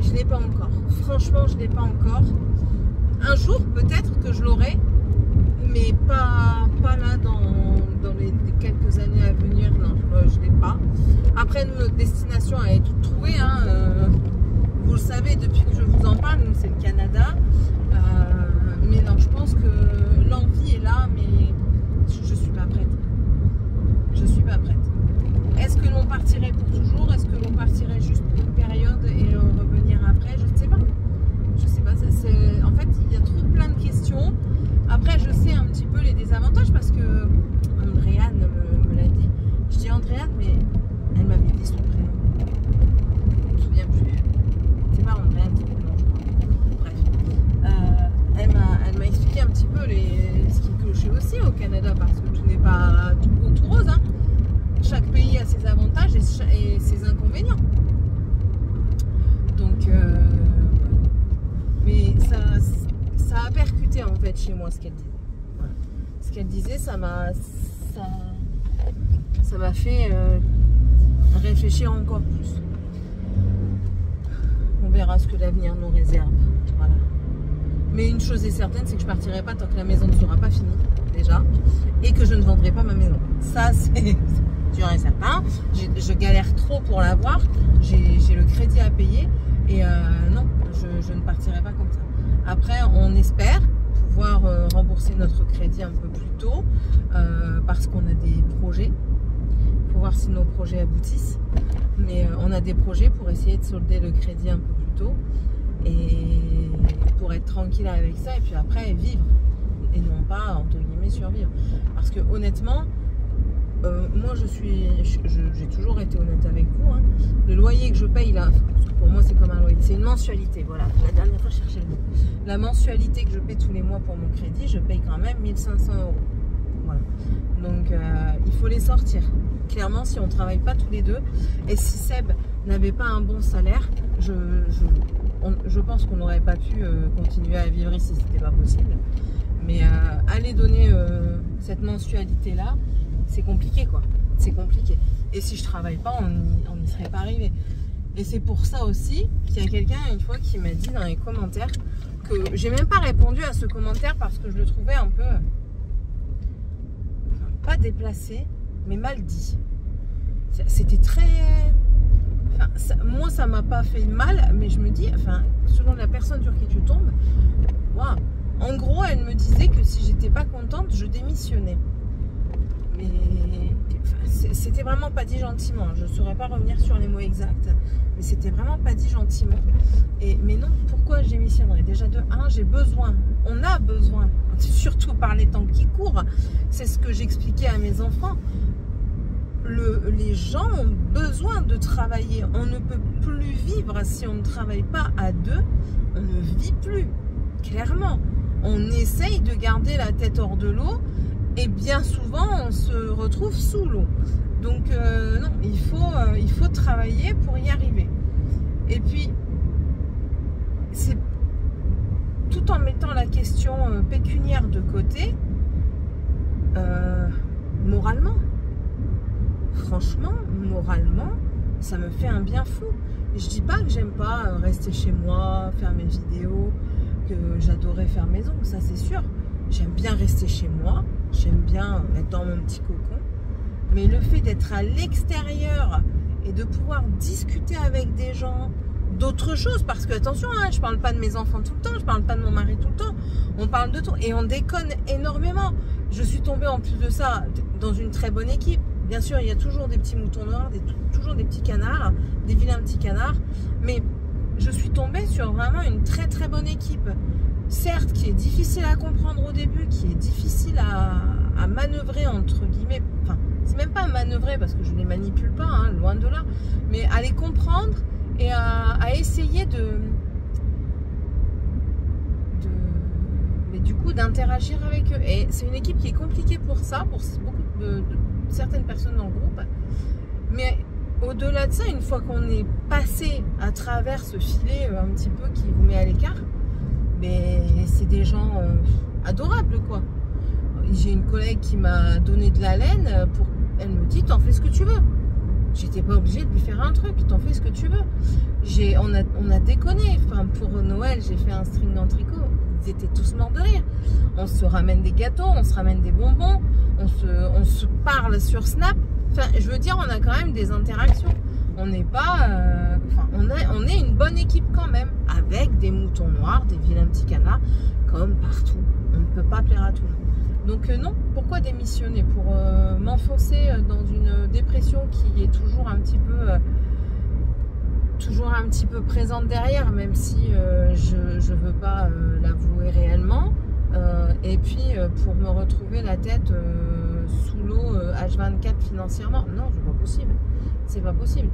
Je l'ai pas encore. Franchement, je l'ai pas encore. Un jour, peut-être que je l'aurai, mais pas là dans les quelques années à venir. Non, je ne l'ai pas. Après, notre destination elle est toute trouvée. Hein, vous le savez, depuis que je vous en parle, nous, c'est le Canada. Mais non, je pense que l'envie est là, mais je ne suis pas prête. Je ne suis pas prête. Est-ce que l'on partirait pour toujours? Est-ce que l'on partirait juste pour une période et revenir après? Je ne sais pas. Je sais pas. En fait, il y a trop plein de questions. Après, je sais un petit peu les désavantages parce que Andréane me l'a dit. Je dis Andréane, mais elle m'avait dit son prénom. Je me souviens plus. C'est pas Andréane, c'est prénom, je crois. Bref. Elle m'a expliqué un petit peu ce qui clochait aussi au Canada parce que tout n'est pas tout beau, tout rose. Hein. Chaque pays a ses avantages et ses inconvénients. Donc, mais ça a percuté en fait chez moi ce qu'elle disait. Voilà. Ce qu'elle disait, ça m'a fait réfléchir encore plus. On verra ce que l'avenir nous réserve. Voilà. Mais une chose est certaine, c'est que je partirai pas tant que la maison ne sera pas finie déjà et que je ne vendrai pas ma maison. Ça, c'est sûr et certain. Je galère trop pour l'avoir. J'ai le crédit à payer et non, je ne partirai pas comme ça. Après, on espère pouvoir rembourser notre crédit un peu plus tôt parce qu'on a des projets. Il faut voir si nos projets aboutissent. Mais on a des projets pour essayer de solder le crédit un peu plus tôt et pour être tranquille avec ça et puis après vivre et non pas entre guillemets survivre. Parce que honnêtement, moi j'ai toujours été honnête avec vous. Hein. Le loyer que je paye là, pour moi c'est comme un loyer, c'est une mensualité. Voilà, la dernière fois je cherchais le mot. La mensualité que je paie tous les mois pour mon crédit, je paye quand même 1 500 €. Voilà. Donc il faut les sortir. Clairement, si on ne travaille pas tous les deux et si Seb n'avait pas un bon salaire, je pense qu'on n'aurait pas pu continuer à vivre ici, c'était pas possible. Mais aller donner cette mensualité là, c'est compliqué quoi, c'est compliqué. Et si je travaille pas, on n'y serait pas arrivé. Et c'est pour ça aussi qu'il y a quelqu'un une fois qui m'a dit dans les commentaires que j'ai même pas répondu à ce commentaire parce que je le trouvais un peu, pas déplacé, mais mal dit. C'était très... Enfin, moi ça m'a pas fait mal, mais je me dis, enfin, selon la personne sur qui tu tombes, waouh. En gros, elle me disait que si j'étais pas contente, je démissionnais. Mais c'était vraiment pas dit gentiment. Je ne saurais pas revenir sur les mots exacts, mais c'était vraiment pas dit gentiment. Mais non, pourquoi je démissionnerais? Déjà de 1, j'ai besoin, on a besoin, surtout par les temps qui courent. C'est ce que j'expliquais à mes enfants. Les gens ont besoin de travailler. On ne peut plus vivre si on ne travaille pas à deux. On ne vit plus, clairement. On essaye de garder la tête hors de l'eau et bien souvent on se retrouve sous l'eau. Donc non, il faut travailler pour y arriver. Et puis tout en mettant la question pécuniaire de côté, moralement, franchement, moralement, ça me fait un bien fou. Je dis pas que j'aime pas rester chez moi, faire mes vidéos, que j'adorais faire mes ongles, ça c'est sûr. J'aime bien rester chez moi, j'aime bien être dans mon petit cocon. Mais le fait d'être à l'extérieur et de pouvoir discuter avec des gens d'autres choses, parce que attention, hein, je parle pas de mes enfants tout le temps, je parle pas de mon mari tout le temps, on parle de tout et on déconne énormément. Je suis tombée en plus de ça dans une très bonne équipe. Bien sûr, il y a toujours des petits moutons noirs, toujours des petits canards, des vilains petits canards, mais je suis tombée sur vraiment une très très bonne équipe. Certes, qui est difficile à comprendre au début, qui est difficile à manœuvrer entre guillemets, enfin, c'est même pas à manœuvrer parce que je les manipule pas, hein, loin de là, mais à les comprendre et à essayer mais du coup d'interagir avec eux. Et c'est une équipe qui est compliquée pour ça, pour beaucoup de certaines personnes dans le groupe. Mais au-delà de ça, une fois qu'on est passé à travers ce filet un petit peu qui vous met à l'écart, mais c'est des gens adorables quoi. J'ai une collègue qui m'a donné de la laine pour... Elle me dit, t'en fais ce que tu veux. J'étais pas obligée de lui faire un truc, t'en fais ce que tu veux. On a déconné. Enfin, pour Noël, j'ai fait un string en tricot. Ils étaient tous morts de rire. On se ramène des gâteaux, on se ramène des bonbons, on se parle sur Snap. Enfin, je veux dire, on a quand même des interactions. On n'est pas... enfin, on est une bonne équipe quand même, avec des moutons noirs, des vilains petits canards, comme partout. On ne peut pas plaire à tout le monde. Donc non, pourquoi démissionner? Pour m'enfoncer dans une dépression qui est toujours un petit peu présente derrière, même si je veux pas l'avouer réellement. Et puis pour me retrouver la tête sous l'eau H24 financièrement, non, c'est pas possible. C'est pas possible.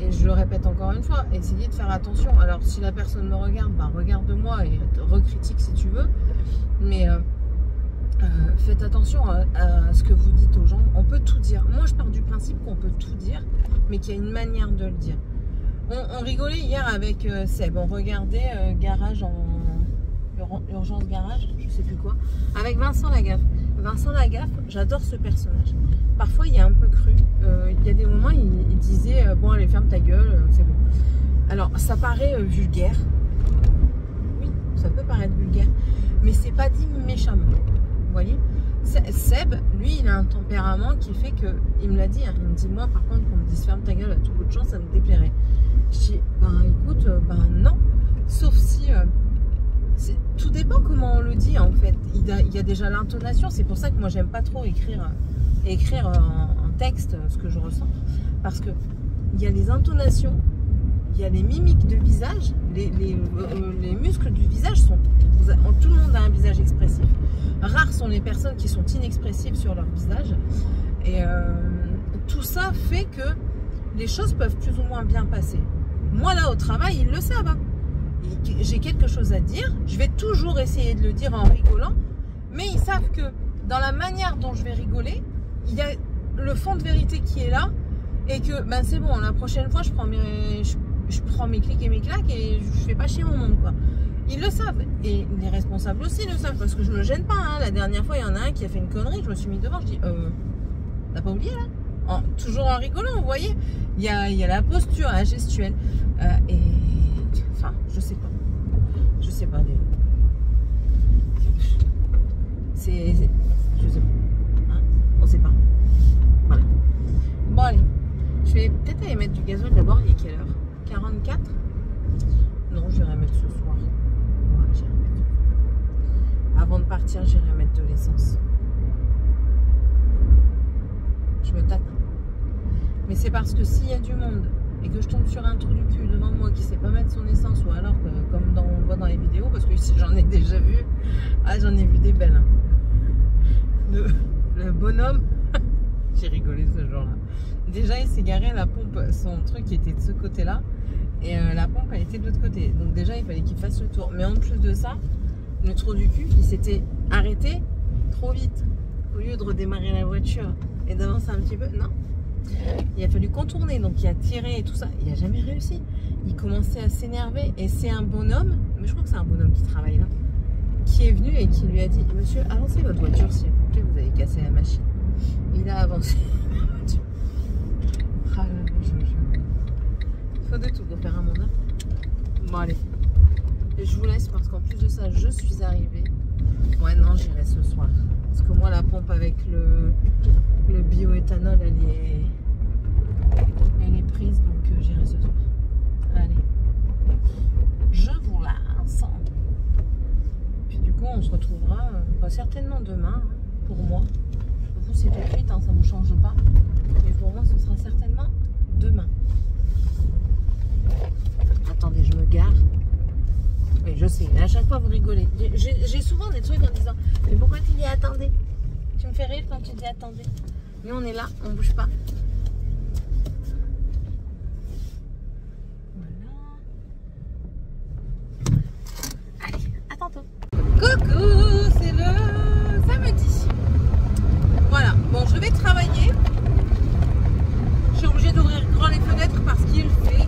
Et je le répète encore une fois, essayez de faire attention. Alors si la personne me regarde, bah, regarde-moi et recritique si tu veux. Mais faites attention à ce que vous dites aux gens. On peut tout dire. Moi, je pars du principe qu'on peut tout dire, mais qu'il y a une manière de le dire. On rigolait hier avec Seb. On regardait Garage en... Urgence Garage, je sais plus quoi, avec Vincent Lagaffe. Vincent Lagaffe, j'adore ce personnage. Parfois, il est un peu cru. Il y a des moments, il disait bon, allez, ferme ta gueule, c'est bon. Alors, ça paraît vulgaire. Oui, ça peut paraître vulgaire, mais c'est pas dit méchamment. Vous voyez, Seb, lui, il a un tempérament qui fait que, il me l'a dit, hein, il me dit, moi, par contre, qu'on me dise ferme ta gueule à tout bout de champ, ça me déplairait. Je dis, ben écoute, ben non, sauf si. Tout dépend comment on le dit en fait. Il y a déjà l'intonation. C'est pour ça que moi j'aime pas trop écrire en texte ce que je ressens, parce que il y a les intonations, il y a les mimiques de visage, les muscles du visage sont... Tout le monde a un visage expressif. Rares sont les personnes qui sont inexpressives sur leur visage. Et tout ça fait que les choses peuvent plus ou moins bien passer. Moi là au travail, ils le savent. Hein. J'ai quelque chose à dire, je vais toujours essayer de le dire en rigolant, mais ils savent que dans la manière dont je vais rigoler, il y a le fond de vérité qui est là, et que ben c'est bon, la prochaine fois je prends mes clics et mes claques et je fais pas chier mon monde quoi. Ils le savent, et les responsables aussi le savent, parce que je me gêne pas, hein. La dernière fois il y en a un qui a fait une connerie, je me suis mis devant, je dis t'as pas oublié là, toujours en rigolant, vous voyez, il y a la posture, la gestuelle, et enfin, je sais pas. Je sais pas. Je sais pas. Hein, on sait pas. Voilà. Bon, allez. Je vais peut-être aller mettre du gasoil d'abord. Il est quelle heure? 44? Non, je vais remettre ce soir. Ouais, j'irai mettre. Avant de partir, j'irai mettre de l'essence. Je me tâte. Mais c'est parce que s'il y a du monde et que je tombe sur un trou du cul devant moi qui sait pas mettre son essence, ou alors comme on voit dans les vidéos, parce que ici j'en ai déjà vu, j'en ai vu des belles. Hein. Le bonhomme, j'ai rigolé ce jour-là. Déjà il s'est garé à la pompe, son truc était de ce côté-là, et la pompe elle était de l'autre côté. Donc déjà il fallait qu'il fasse le tour. Mais en plus de ça, le trou du cul, il s'était arrêté trop vite. Au lieu de redémarrer la voiture et d'avancer un petit peu, non. Il a fallu contourner, donc il a tiré et tout ça, il n'a jamais réussi. Il commençait à s'énerver, et c'est un bonhomme, mais je crois que c'est un bonhomme qui travaille là. qui est venu et qui lui a dit « Monsieur, avancez votre voiture s'il vous plaît, vous avez cassé la machine. » Il a avancé la voiture. Ah, il faut de tout pour faire un mandat. Bon allez, et je vous laisse parce qu'en plus de ça, je suis arrivée. Ouais non, j'irai ce soir. Parce que moi, la pompe avec le bioéthanol, elle est prise, donc j'irai ce soir. Allez, je vous laisse. Puis du coup, on se retrouvera certainement demain, hein, pour moi. Vous, c'est tout de suite, hein, ça ne vous change pas. Mais pour moi, ce sera certainement demain. Attendez, je me gare. Mais je sais, à chaque fois vous rigolez. J'ai souvent des trucs en disant « Mais pourquoi tu dis attendez ?» Tu me fais rire quand tu dis attendez. Mais on est là, on ne bouge pas. Voilà. Allez, à tantôt. Coucou, c'est le samedi. Voilà, bon, je vais travailler. Je suis obligée d'ouvrir grand les fenêtres parce qu'il fait.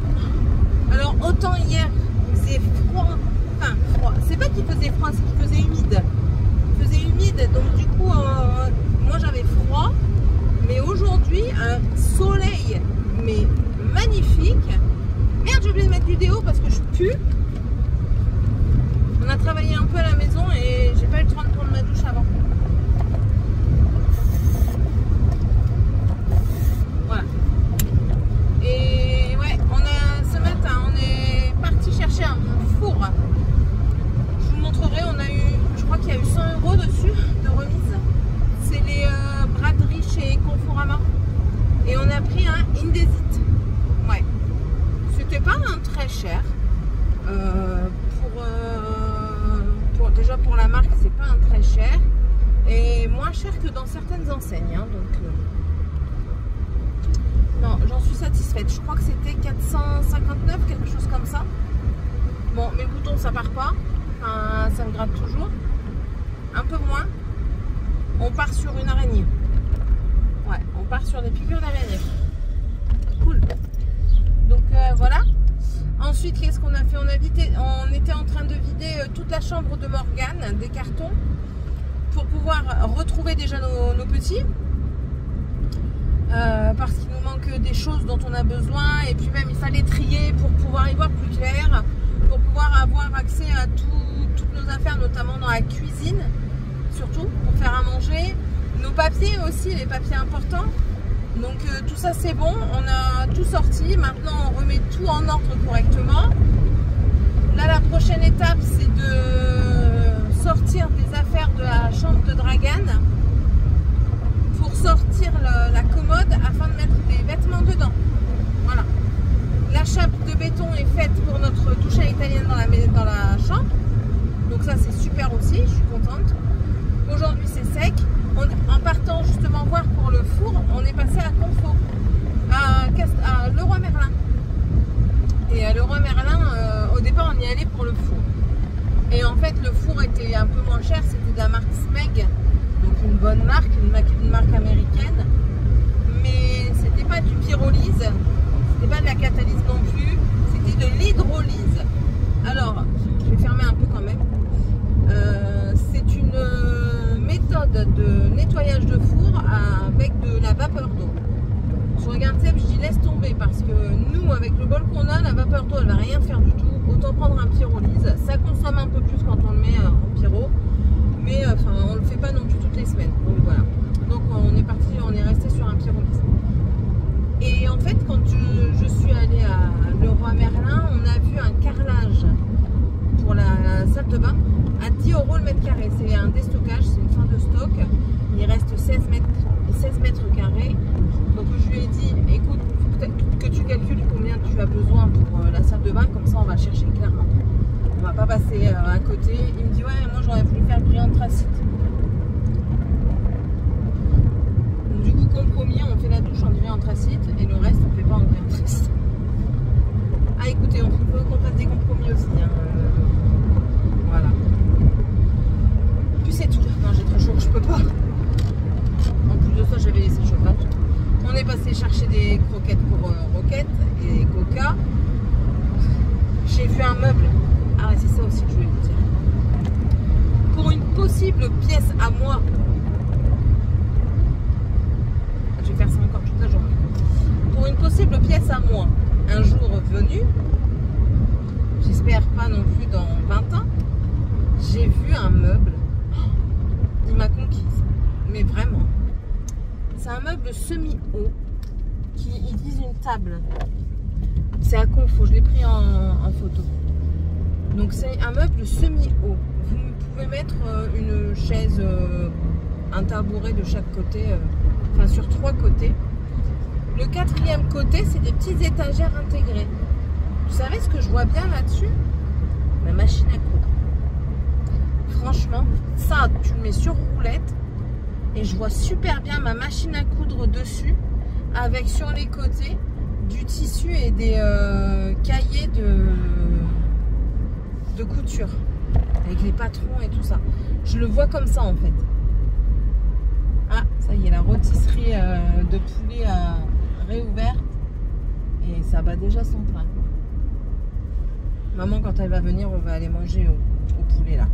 Alors, autant hier, il faisait froid. Enfin, froid. C'est pas qu'il faisait froid, c'est qu'il faisait humide. Il faisait humide, donc du coup, moi j'avais froid. Mais aujourd'hui, un soleil, mais magnifique. Merde, j'ai oublié de mettre du déo parce que je pue. On a travaillé un peu à la maison et j'ai pas eu le temps de prendre ma douche avant. Voilà. Et ouais, ce matin, on est parti chercher un four. Je vous montrerai, on a eu, je crois qu'il y a eu 100 € dessus de remise. C'est les braderies chez Conforama. Et on a pris un Indesit. Ouais. C'était pas un très cher. Déjà pour la marque, c'est pas un très cher. Et moins cher que dans certaines enseignes. Hein, donc, non, j'en suis satisfaite. Je crois que c'était 459, quelque chose comme ça. Bon, mes boutons, ça part pas. Enfin, ça me gratte toujours. Un peu moins. On part sur une araignée. Ouais, on part sur des piqûres d'araignée. Cool. Donc, voilà. Ensuite, qu'est-ce qu'on a fait? On était en train de vider toute la chambre de Morgane, des cartons, pour pouvoir retrouver déjà nos petits. Parce qu'il nous manque des choses dont on a besoin. Et puis même, il fallait trier pour pouvoir y voir plus clair. Pour pouvoir avoir accès à toutes nos affaires, notamment dans la cuisine. Surtout, pour faire à manger. Nos papiers aussi, les papiers importants. Donc tout ça c'est bon, on a tout sorti, maintenant on remet tout en ordre correctement. Là la prochaine étape c'est de sortir des affaires de la chambre de Dragan pour sortir la commode afin de mettre des vêtements dedans. Voilà. La chape de béton est faite pour notre douche à l'italienne dans la chambre. Donc ça c'est super aussi, je suis contente. Aujourd'hui c'est sec. En partant justement voir pour le four, on est passé à Confo, à Leroy Merlin. Et à Leroy Merlin, au départ on y allait pour le four. Et en fait le four était un peu moins cher, c'était de la marque Smeg, donc une bonne marque, une marque américaine. Mais c'était pas du pyrolyse, c'était pas de la catalyse non plus, c'était de l'hydrolyse. Alors, je vais fermer un peu quand même. C'est une méthode de nettoyage de four avec de la vapeur d'eau. Je regarde Seb, je dis laisse tomber parce que nous avec le bol qu'on a, la vapeur d'eau elle va rien faire du tout. Autant prendre un pyrolyse, ça consomme un peu plus quand on le met en pyro, mais enfin on le fait pas non plus toutes les semaines. Donc voilà. Donc on est resté sur un pyrolyse. Et en fait quand je suis allée à Leroy Merlin, on a vu un carrelage pour la salle de bain à 10 € le mètre carré. C'est un déstockage, c'est une fin de stock. Il reste 16 mètres carrés. Donc je lui ai dit, écoute, il faut que tu calcules combien tu as besoin pour la salle de bain, comme ça on va le chercher clairement. On va pas passer à côté. Il me dit, ouais, moi j'aurais voulu faire briller anthracite. Donc du coup, compromis, on fait la douche en gris anthracite et le reste on fait pas en gris anthracite. Ah écoutez, on peut qu'on fasse des compromis aussi. Hein. Voilà. Puis c'est tout. Non, j'ai trop chaud, je peux pas. En plus de ça, j'avais laissé le chauffage. On est passé chercher des croquettes pour Roquette et Coca. J'ai vu un meuble. Ah ouais, c'est ça aussi que je voulais vous dire. possible pièce à moi, je vais faire ça encore toute la journée, pour une possible pièce à moi, un jour venu, j'espère pas non plus dans 20 ans, j'ai vu un meuble, il m'a conquise, mais vraiment. C'est un meuble semi-haut, ils disent une table. C'est à Confo, je l'ai pris en photo. Donc c'est un meuble semi-haut. Vous pouvez mettre une chaise, un tabouret de chaque côté, enfin sur 3 côtés. Le 4e côté, c'est des petites étagères intégrées. Vous savez ce que je vois bien là-dessus? Ma machine à coudre. Franchement, ça, tu le mets sur roulette et je vois super bien ma machine à coudre dessus, avec sur les côtés du tissu et des cahiers de couture, avec les patrons et tout ça. Je le vois comme ça en fait. Ah, ça y est, la rôtisserie de poulet réouverte et ça bat déjà son plein. Maman, quand elle va venir, on va aller manger au poulet là.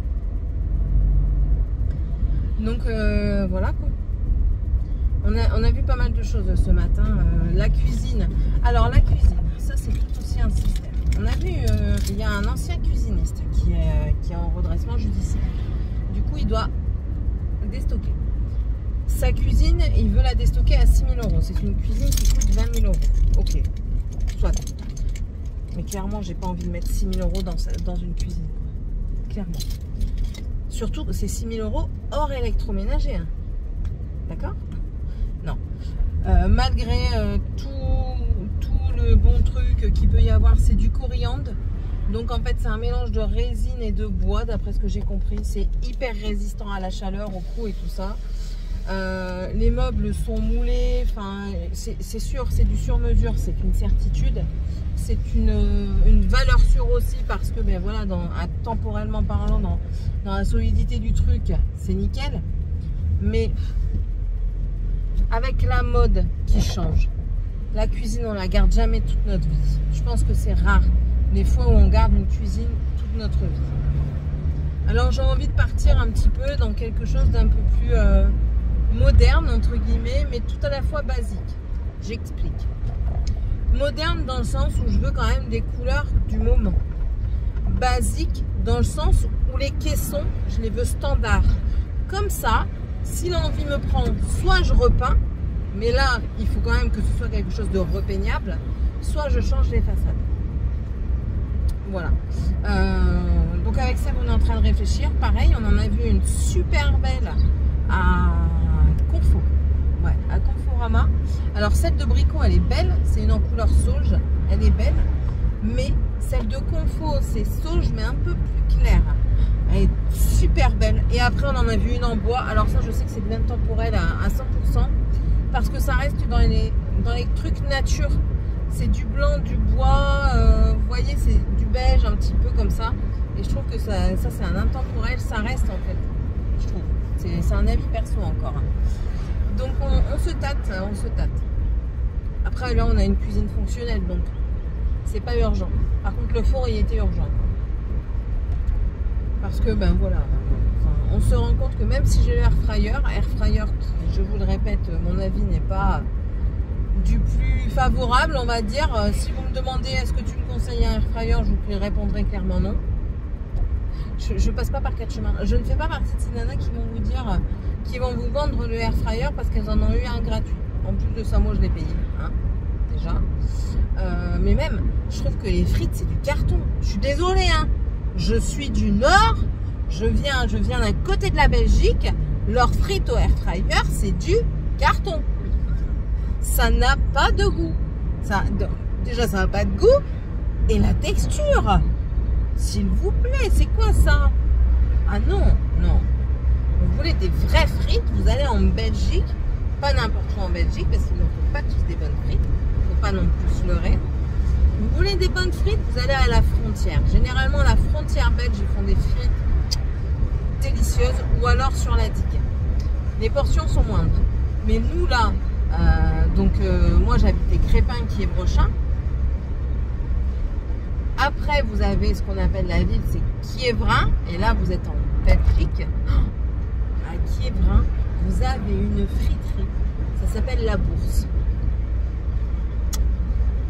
Donc voilà quoi. On a vu pas mal de choses ce matin. La cuisine. Alors la cuisine, ça c'est tout aussi un système. On a vu, il y a un ancien cuisiniste qui est en redressement judiciaire. Du coup, il doit déstocker. Sa cuisine, il veut la déstocker à 6 000 €. C'est une cuisine qui coûte 20 000 €. Ok, soit. Mais clairement, j'ai pas envie de mettre 6 000 € dans une cuisine. Clairement. Surtout que c'est 6 000 € hors électroménager. Hein. D'accord? Non. Malgré tout le bon truc qu'il peut y avoir, c'est du coriandre. Donc en fait, c'est un mélange de résine et de bois, d'après ce que j'ai compris. C'est hyper résistant à la chaleur, au coup et tout ça. Les meubles sont moulés. Enfin, c'est sûr, c'est du sur-mesure, c'est une certitude. C'est une valeur sûre aussi parce que, ben voilà, temporellement parlant, dans la solidité du truc, c'est nickel. Mais avec la mode qui change, la cuisine, on la garde jamais toute notre vie. Je pense que c'est rare les fois où on garde une cuisine toute notre vie. Alors j'ai envie de partir un petit peu dans quelque chose d'un peu plus moderne, entre guillemets, mais tout à la fois basique. J'explique. Moderne dans le sens où je veux quand même des couleurs du moment. Basique dans le sens où les caissons, je les veux standards. Comme ça, si l'envie me prend, soit je repeins, mais là, il faut quand même que ce soit quelque chose de repeignable, soit je change les façades. Voilà. Donc avec ça, on est en train de réfléchir. Pareil, on en a vu une super belle à Confo. Ouais, à Conforama. Alors celle de Brico, elle est belle. C'est une en couleur sauge. Elle est belle. Mais celle de Confo, c'est sauge, mais un peu plus claire. Elle est super belle. Et après, on en a vu une en bois. Alors ça, je sais que c'est bien temporel à 100%. Parce que ça reste dans les trucs nature. C'est du blanc, du bois. Vous voyez, c'est du beige un petit peu comme ça. Et je trouve que ça c'est un intemporel. Ça reste en fait. Je trouve. C'est un avis perso encore. Donc on se tâte. Après, là, on a une cuisine fonctionnelle. Donc, c'est pas urgent. Par contre, le four, il était urgent. Parce que, ben voilà, on se rend compte que même si j'ai l'air fryer qui, je vous le répète, mon avis n'est pas du plus favorable, on va dire. Si vous me demandez est-ce que tu me conseilles un air fryer, je vous répondrai clairement non. Je passe pas par 4 chemins. Je ne fais pas partie de ces nanas qui vont vous dire, qui vont vous vendre le air fryer parce qu'elles en ont eu un gratuit. En plus de ça, moi je l'ai payé, hein, déjà. Mais même, je trouve que les frites c'est du carton. Je suis désolée, hein. Je suis du Nord, je viens d'un côté de la Belgique, leurs frites au air fryer, c'est du carton. Ça n'a pas de goût. Déjà, ça n'a pas de goût. Et la texture, s'il vous plaît, c'est quoi ça? Ah non, non. Vous voulez des vraies frites, vous allez en Belgique, pas n'importe où en Belgique, parce qu'ils ne font pas tous des bonnes frites. Il ne faut pas non plus se leurrer. Vous voulez des bonnes frites, vous allez à la frontière. Généralement, la frontière belge, ils font des frites délicieuses ou alors sur la digue. Les portions sont moindres. Mais nous, là, moi, j'habitais Crépin, qui est Brochin. Après, vous avez ce qu'on appelle la ville, c'est Kievrin. Et là, vous êtes en Belgique. vous avez une friterie. Ça s'appelle La Bourse.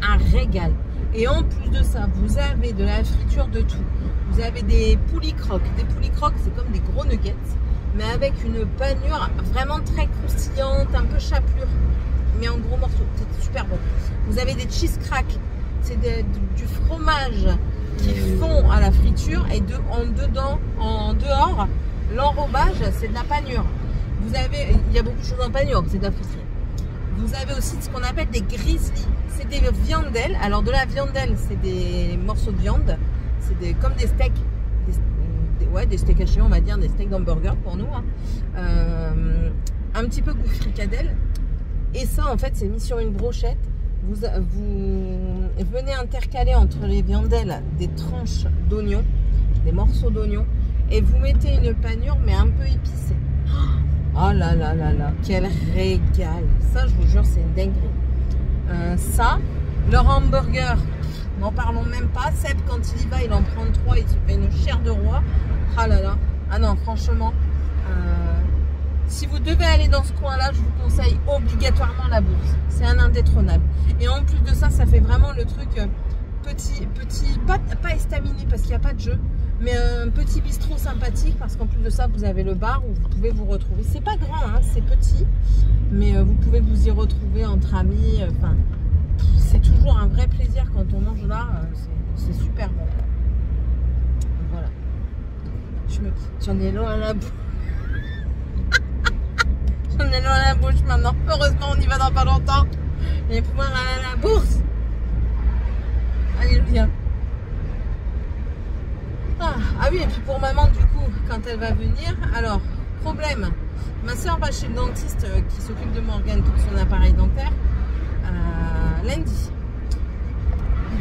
Un régal. Et en plus de ça, vous avez de la friture de tout. Vous avez des poulies croques. Des poulies croques, c'est comme des gros nuggets, mais avec une panure vraiment très croustillante, un peu chapelure, mais en gros morceaux. C'est super bon. Vous avez des cheese cracks. C'est du fromage qui fond à la friture et en dehors, l'enrobage, c'est de la panure. Vous avez, il y a beaucoup de choses en panure, c'est de la friterie. Vous avez aussi ce qu'on appelle des grizzly. C'est des viandelles. Alors de la viandelle, c'est des morceaux de viande. C'est comme des steaks. Des steaks hachés, on va dire, des steaks d'hamburger pour nous. Hein. Un petit peu goût fricadelle. Et ça, en fait, c'est mis sur une brochette. Vous venez intercaler entre les viandelles des tranches d'oignons, des morceaux d'oignons. Et vous mettez une panure, mais un peu épicée. Oh là là là là, quel régal! Ça, je vous jure, c'est une dinguerie. Ça, leur hamburger, n'en parlons même pas. Seb, quand il y va, il en prend 3, il se fait une chair de roi. Ah là là. Ah non, franchement, si vous devez aller dans ce coin-là, je vous conseille obligatoirement La Bourse. C'est un indétrônable. Et en plus de ça, ça fait vraiment le truc petit, pas estaminé parce qu'il n'y a pas de jeu. Mais un petit bistrot sympathique parce qu'en plus de ça, vous avez le bar où vous pouvez vous retrouver. C'est pas grand, hein, c'est petit, mais vous pouvez vous y retrouver entre amis. Enfin, c'est toujours un vrai plaisir quand on mange là. C'est super bon. Voilà. J'en ai l'eau à la bouche. J'en ai l'eau à la bouche maintenant. Heureusement, on y va dans pas longtemps. Et pouvoir aller à La Bourse. Alléluia. Ah oui, et puis pour maman, du coup, quand elle va venir, alors, problème, ma soeur va chez le dentiste qui s'occupe de Morgane pour son appareil dentaire lundi.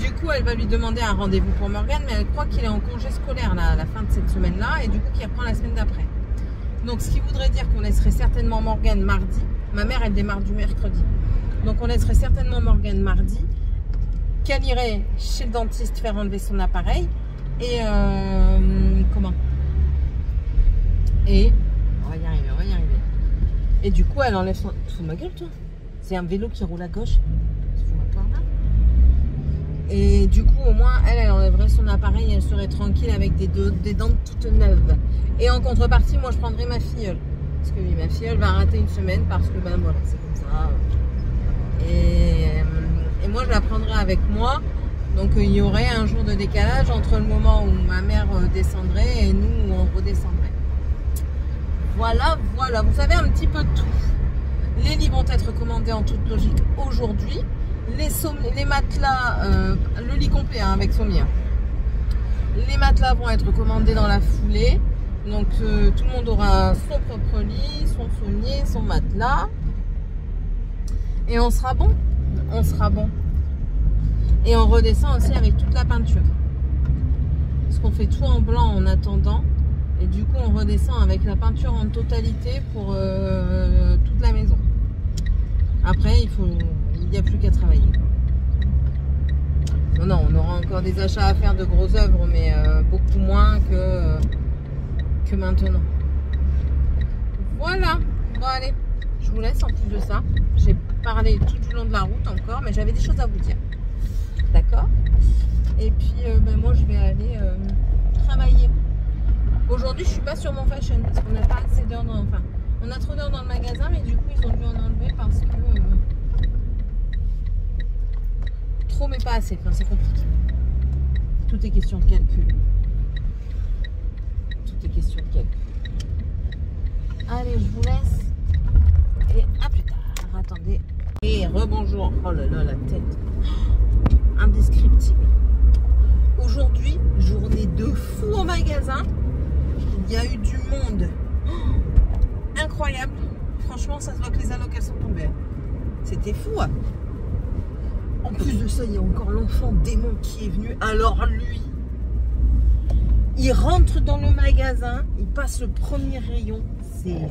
Du coup, elle va lui demander un rendez-vous pour Morgane, mais elle croit qu'il est en congé scolaire là, à la fin de cette semaine-là, et du coup, qu'il reprend la semaine d'après. Donc, ce qui voudrait dire qu'on laisserait certainement Morgane mardi. Ma mère, elle démarre du mercredi. Donc, on laisserait certainement Morgane mardi, qu'elle irait chez le dentiste faire enlever son appareil. Et comment? Et on va y arriver, on va y arriver. Et du coup, elle enlève son. Fous ma gueule, toi. C'est un vélo qui roule à gauche. Fous-moi là. Et du coup, au moins, elle enlèverait son appareil et elle serait tranquille avec des dents toutes neuves. Et en contrepartie, moi, je prendrais ma filleule. Parce que oui, ma filleule va rater une semaine parce que ben voilà, c'est comme ça. Et moi, je la prendrai avec moi. Donc il y aurait un jour de décalage entre le moment où ma mère descendrait et nous où on redescendrait. Voilà, voilà, vous savez un petit peu de tout. Les lits vont être commandés en toute logique aujourd'hui. Les matelas, le lit complet hein, avec sommier. Les matelas vont être commandés dans la foulée. Donc tout le monde aura son propre lit, son sommier, son matelas. Et on sera bon. On sera bon. Et on redescend aussi avec toute la peinture. Parce qu'on fait tout en blanc en attendant. Et du coup, on redescend avec la peinture en totalité pour toute la maison. Après, il n'y a plus qu'à travailler. Non, non, on aura encore des achats à faire de grosses œuvres, mais beaucoup moins que maintenant. Voilà. Bon, allez. Je vous laisse en plus de ça. J'ai parlé tout du long de la route encore, mais j'avais des choses à vous dire. D'accord. Et puis ben moi je vais aller travailler. Aujourd'hui je suis pas sur mon fashion parce qu'on n'a pas assez d'heures enfin on a trop d'heures dans le magasin, mais du coup ils ont dû en enlever parce que trop mais pas assez, enfin, c'est compliqué. Tout est question de calcul. Tout est question de calcul. Allez, je vous laisse et à plus tard. Attendez. Et rebonjour. Oh là là, la tête. Indescriptible. Aujourd'hui, journée de fou au magasin. Il y a eu du monde. Oh, incroyable. Franchement, ça se voit que les allocs elles sont tombées. C'était fou. Hein. En plus de ça, il y a encore l'enfant démon qui est venu. Alors lui, il rentre dans le magasin, il passe le premier rayon. C'est fini.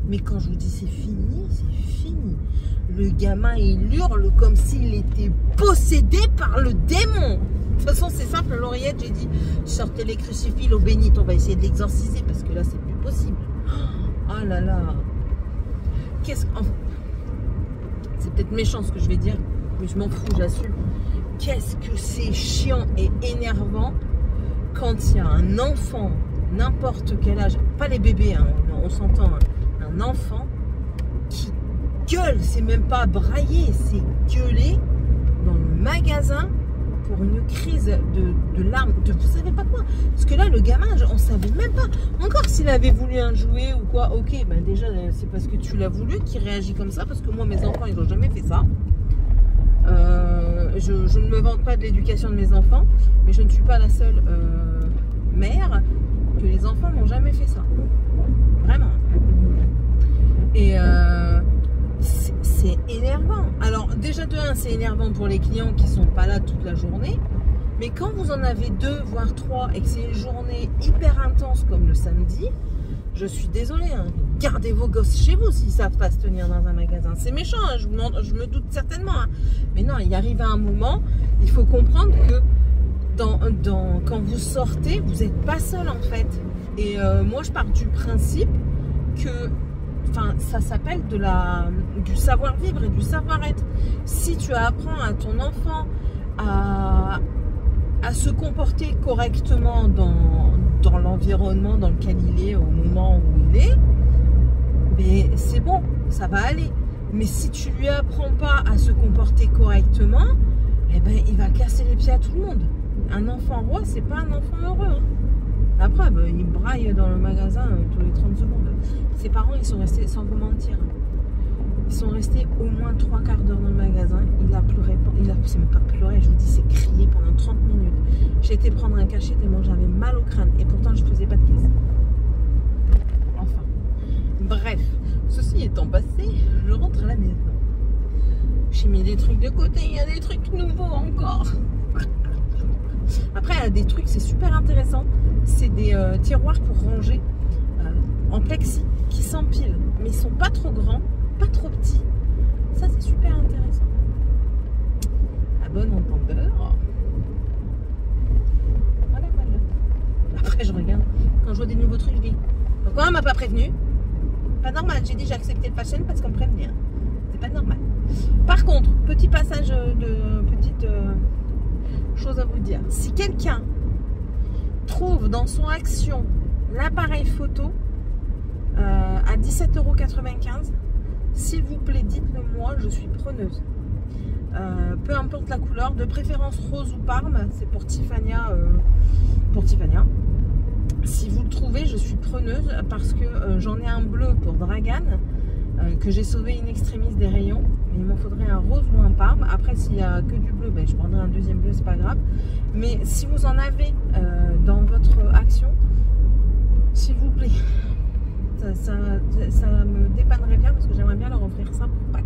Mais quand je vous dis c'est fini, c'est fini. Le gamin, il hurle comme s'il était possédé par le démon. De toute façon, c'est simple, l'oreillette, j'ai dit, sortez les crucifix, l'eau bénite, on va essayer de l'exorciser parce que là, c'est plus possible. Oh là là. C'est peut-être méchant ce que je vais dire, mais je m'en fous, j'assume. Qu'est-ce que c'est chiant et énervant quand il y a un enfant, n'importe quel âge, pas les bébés, hein, on s'entend, hein, un enfant qui gueule, c'est même pas brailler, c'est gueuler dans le magasin pour une crise de larmes, de vous savez pas quoi. Parce que là, le gamin, on savait même pas. Encore s'il avait voulu un jouet ou quoi, ok, ben déjà, c'est parce que tu l'as voulu qu'il réagit comme ça, parce que moi, mes enfants, ils n'ont jamais fait ça. Je ne me vante pas de l'éducation de mes enfants, mais je ne suis pas la seule mère que les enfants n'ont jamais fait ça. Vraiment. Et c'est énervant. Alors déjà de 1, c'est énervant pour les clients qui sont pas là toute la journée. Mais quand vous en avez 2, voire 3 et que c'est une journée hyper intense comme le samedi, je suis désolée, hein, gardez vos gosses chez vous s'ils ne savent pas se tenir dans un magasin. C'est méchant, hein, je me doute certainement. Hein. Mais non, il arrive à un moment, il faut comprendre que quand vous sortez, vous n'êtes pas seul en fait. Et moi, je pars du principe que ça s'appelle du savoir-vivre et du savoir-être. Si tu apprends à ton enfant à se comporter correctement dans l'environnement dans lequel il est au moment où il est, mais c'est bon, ça va aller. Mais si tu lui apprends pas à se comporter correctement, eh ben, il va casser les pieds à tout le monde. Un enfant roi, c'est pas un enfant heureux. Hein. La preuve, il braille dans le magasin tous les 30 secondes. Ses parents, ils sont restés, sans vous mentir, ils sont restés au moins 3/4 d'heure dans le magasin. Il a pleuré, c'est même pas pleuré, je vous dis, c'est crié pendant 30 minutes. J'ai été prendre un cachet tellement j'avais mal au crâne et pourtant je faisais pas de caisse. Enfin, bref, ceci étant passé, je rentre à la maison. J'ai mis des trucs de côté, il y a des trucs nouveaux encore. Après, il y a des trucs, c'est super intéressant. C'est des tiroirs pour ranger en plexi qui s'empilent, mais ils sont pas trop grands, pas trop petits. Ça, c'est super intéressant. À bon entendeur. Voilà, voilà. Après, je regarde. Quand je vois des nouveaux trucs, je dis pourquoi on m'a pas prévenu? Pas normal. J'ai dit j'ai accepté le fashion parce qu'on me prévenait. C'est pas normal. Par contre, petit passage de petite chose à vous dire. Si quelqu'un trouve dans son action l'appareil photo à 17,95 €, s'il vous plaît, dites-le moi, je suis preneuse. Peu importe la couleur, de préférence rose ou parme, c'est pour Tiffania. Si vous le trouvez, je suis preneuse parce que j'en ai un bleu pour Dragan que j'ai sauvé in extremis des rayons. Il m'en faudrait un rose ou un parme. Après, s'il n'y a que du bleu, ben, je prendrai un deuxième bleu, c'est pas grave. Mais si vous en avez dans votre action, s'il vous plaît, ça me dépannerait bien parce que j'aimerais bien leur offrir ça pour Pâques.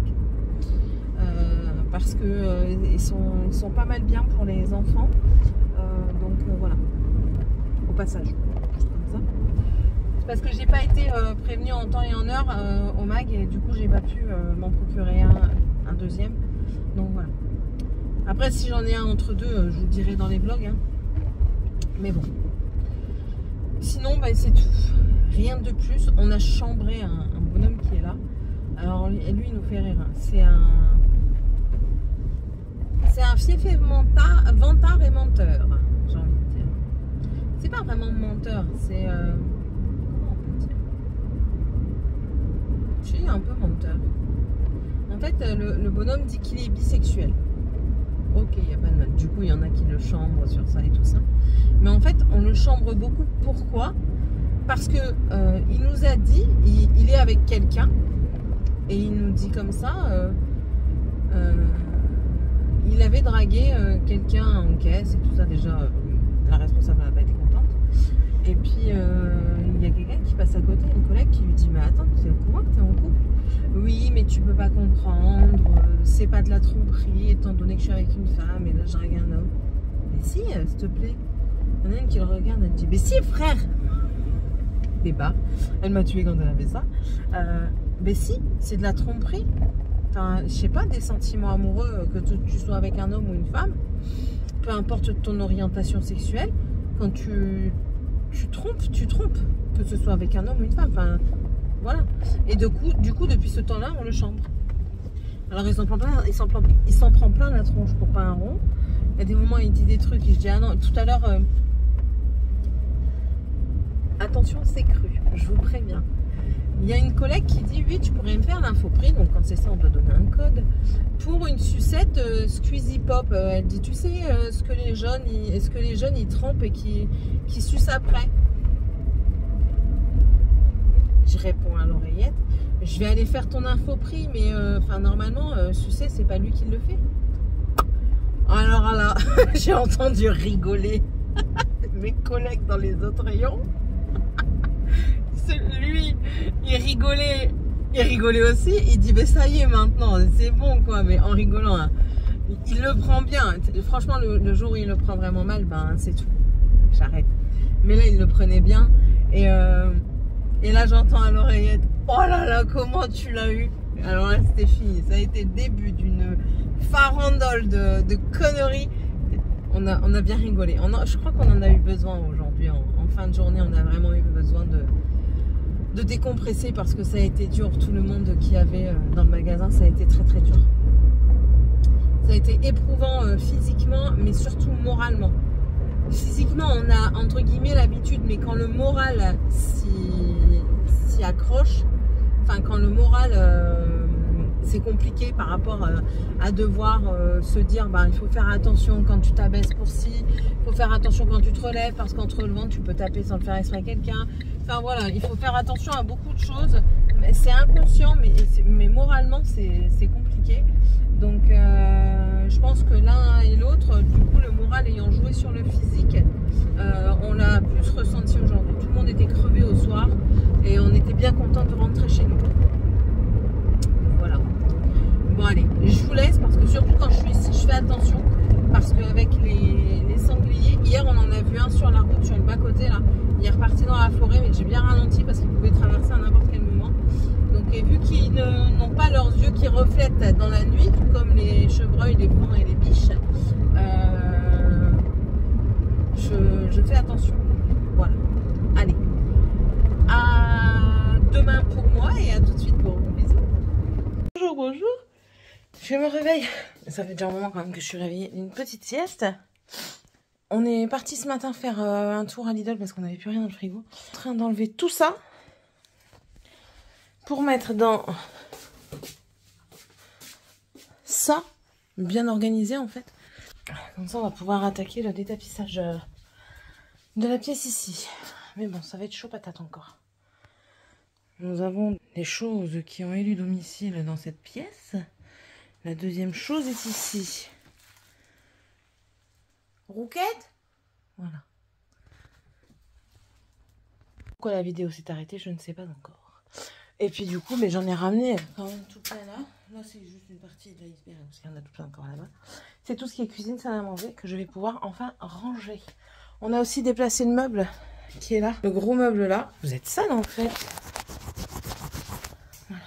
Parce que ils sont pas mal bien pour les enfants. Donc voilà, au passage, juste comme ça. C'est parce que j'ai pas été prévenue en temps et en heure au mag et du coup j'ai pas pu m'en procurer un deuxième. Donc voilà. Après, si j'en ai un entre deux, je vous le dirai dans les vlogs. Hein. Mais bon. Sinon, bah, c'est tout. Rien de plus. On a chambré un bonhomme qui est là. Alors lui, il nous fait rire. C'est un fiefé vantard et menteur, j'ai envie de dire. C'est pas vraiment menteur, c'est comment on peut dire? Je suis un peu menteur. En fait, le bonhomme dit qu'il est bisexuel. Ok, il n'y a pas de mal. Du coup, il y en a qui le chambrent sur ça et tout ça. Mais en fait, on le chambre beaucoup. Pourquoi? Parce que il nous a dit, il est avec quelqu'un et il nous dit comme ça. Il avait dragué quelqu'un en caisse et tout ça. Déjà, la responsable n'a pas été contente. Et puis, il y a quelqu'un qui passe à côté, une collègue qui lui dit: mais attends, tu es au courant que tu es en couple? Oui, mais tu peux pas comprendre, c'est pas de la tromperie, étant donné que je suis avec une femme et là je drague un homme. Mais si, s'il te plaît. Il y en a une qui le regarde, elle dit: mais si, frère! Débat. Elle m'a tué quand elle avait ça. Mais si, c'est de la tromperie. Enfin, je sais pas, des sentiments amoureux, que tu sois avec un homme ou une femme, peu importe ton orientation sexuelle, quand tu trompes, que ce soit avec un homme ou une femme. Enfin, voilà. Et du coup, depuis ce temps-là, on le chambre. Alors il s'en prend plein la tronche pour pas un rond. Il y a des moments où il dit des trucs et je dis ah non, tout à l'heure, attention c'est cru, je vous préviens. Il y a une collègue qui dit oui tu pourrais me faire l'infoprix, donc quand c'est ça on doit donner un code, pour une sucette Squeezie Pop. Elle dit tu sais ce que les jeunes ils trempent et qui sucent après. Je réponds à l'oreillette, je vais aller faire ton infoprix, mais normalement sucer c'est pas lui qui le fait. Alors là j'ai entendu rigoler mes collègues dans les autres rayons. Lui il rigolait aussi, il dit mais ça y est maintenant c'est bon quoi, mais en rigolant hein. Il le prend bien, franchement le jour où il le prend vraiment mal, ben c'est tout, j'arrête. Mais là il le prenait bien et là j'entends à l'oreillette oh là là comment tu l'as eu. Alors là c'était fini, ça a été le début d'une farandole de conneries. On a bien rigolé, je crois qu'on en a eu besoin aujourd'hui en fin de journée, on a vraiment eu besoin de décompresser parce que ça a été dur. Tout le monde qui avait dans le magasin, ça a été très très dur. Ça a été éprouvant physiquement, mais surtout moralement. Physiquement, on a entre guillemets l'habitude, mais quand le moral s'y accroche, enfin quand le moral c'est compliqué par rapport à devoir se dire bah, il faut faire attention quand tu t'abaisses pour ci, il faut faire attention quand tu te relèves parce qu'en te relevant tu peux taper sans le faire exprès à quelqu'un. Enfin voilà, il faut faire attention à beaucoup de choses. C'est inconscient, mais moralement c'est compliqué. Donc je pense que l'un et l'autre, du coup le moral ayant joué sur le physique, on l'a plus ressenti aujourd'hui. Tout le monde était crevé au soir et on était bien content de rentrer chez nous. Voilà. Bon allez, je vous laisse parce que surtout quand je suis ici, je fais attention parce qu'avec les sangliers, hier on en a vu un sur la route, sur le bas-côté là. Il est reparti dans la forêt, mais j'ai bien ralenti parce qu'il pouvait traverser à n'importe quel moment. Donc, et vu qu'ils n'ont pas leurs yeux qui reflètent dans la nuit, tout comme les chevreuils, les bons et les biches, je fais attention. Voilà. Allez. À demain pour moi et à tout de suite pour vous. Bisous. Bonjour, bonjour. Je me réveille. Ça fait déjà un moment quand même que je suis réveillée. Une petite sieste. On est parti ce matin faire un tour à Lidl parce qu'on n'avait plus rien dans le frigo. En train d'enlever tout ça pour mettre dans ça, bien organisé en fait. Comme ça on va pouvoir attaquer le détapissage de la pièce ici. Mais bon, ça va être chaud patate encore. Nous avons des choses qui ont élu domicile dans cette pièce. La deuxième chose est ici. Rouquette, voilà. Pourquoi la vidéo s'est arrêtée, je ne sais pas encore. Et puis du coup, mais j'en ai ramené quand même tout plein là. Là, c'est juste une partie de l'iceberg, parce qu'il y en a tout plein encore là-bas. C'est tout ce qui est cuisine, salle à manger, que je vais pouvoir enfin ranger. On a aussi déplacé le meuble qui est là. Le gros meuble là. Vous êtes sale en fait. Voilà.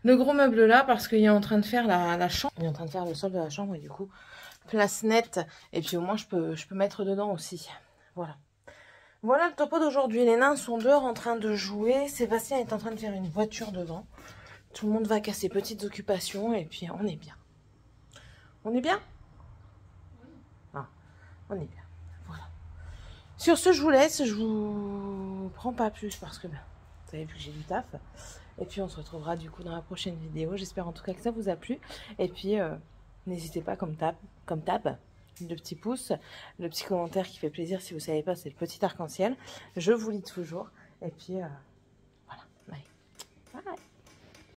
Le gros meuble là, parce qu'il est en train de faire la chambre. Il est en train de faire le sol de la chambre et du coup... place nette, et puis au moins je peux mettre dedans aussi. Voilà. Voilà le topo d'aujourd'hui. Les nains sont dehors en train de jouer. Sébastien est en train de faire une voiture devant. Tout le monde va qu'à ses petites occupations et puis on est bien. On est bien? Ah, on est bien. Voilà. Sur ce, je vous laisse. Je vous prends pas plus parce que vous avez vu que j'ai du taf. Et puis on se retrouvera du coup dans la prochaine vidéo. J'espère en tout cas que ça vous a plu. Et puis... n'hésitez pas comme tab, le petit pouce, le petit commentaire qui fait plaisir si vous ne savez pas, c'est le petit arc-en-ciel. Je vous lis toujours. Et puis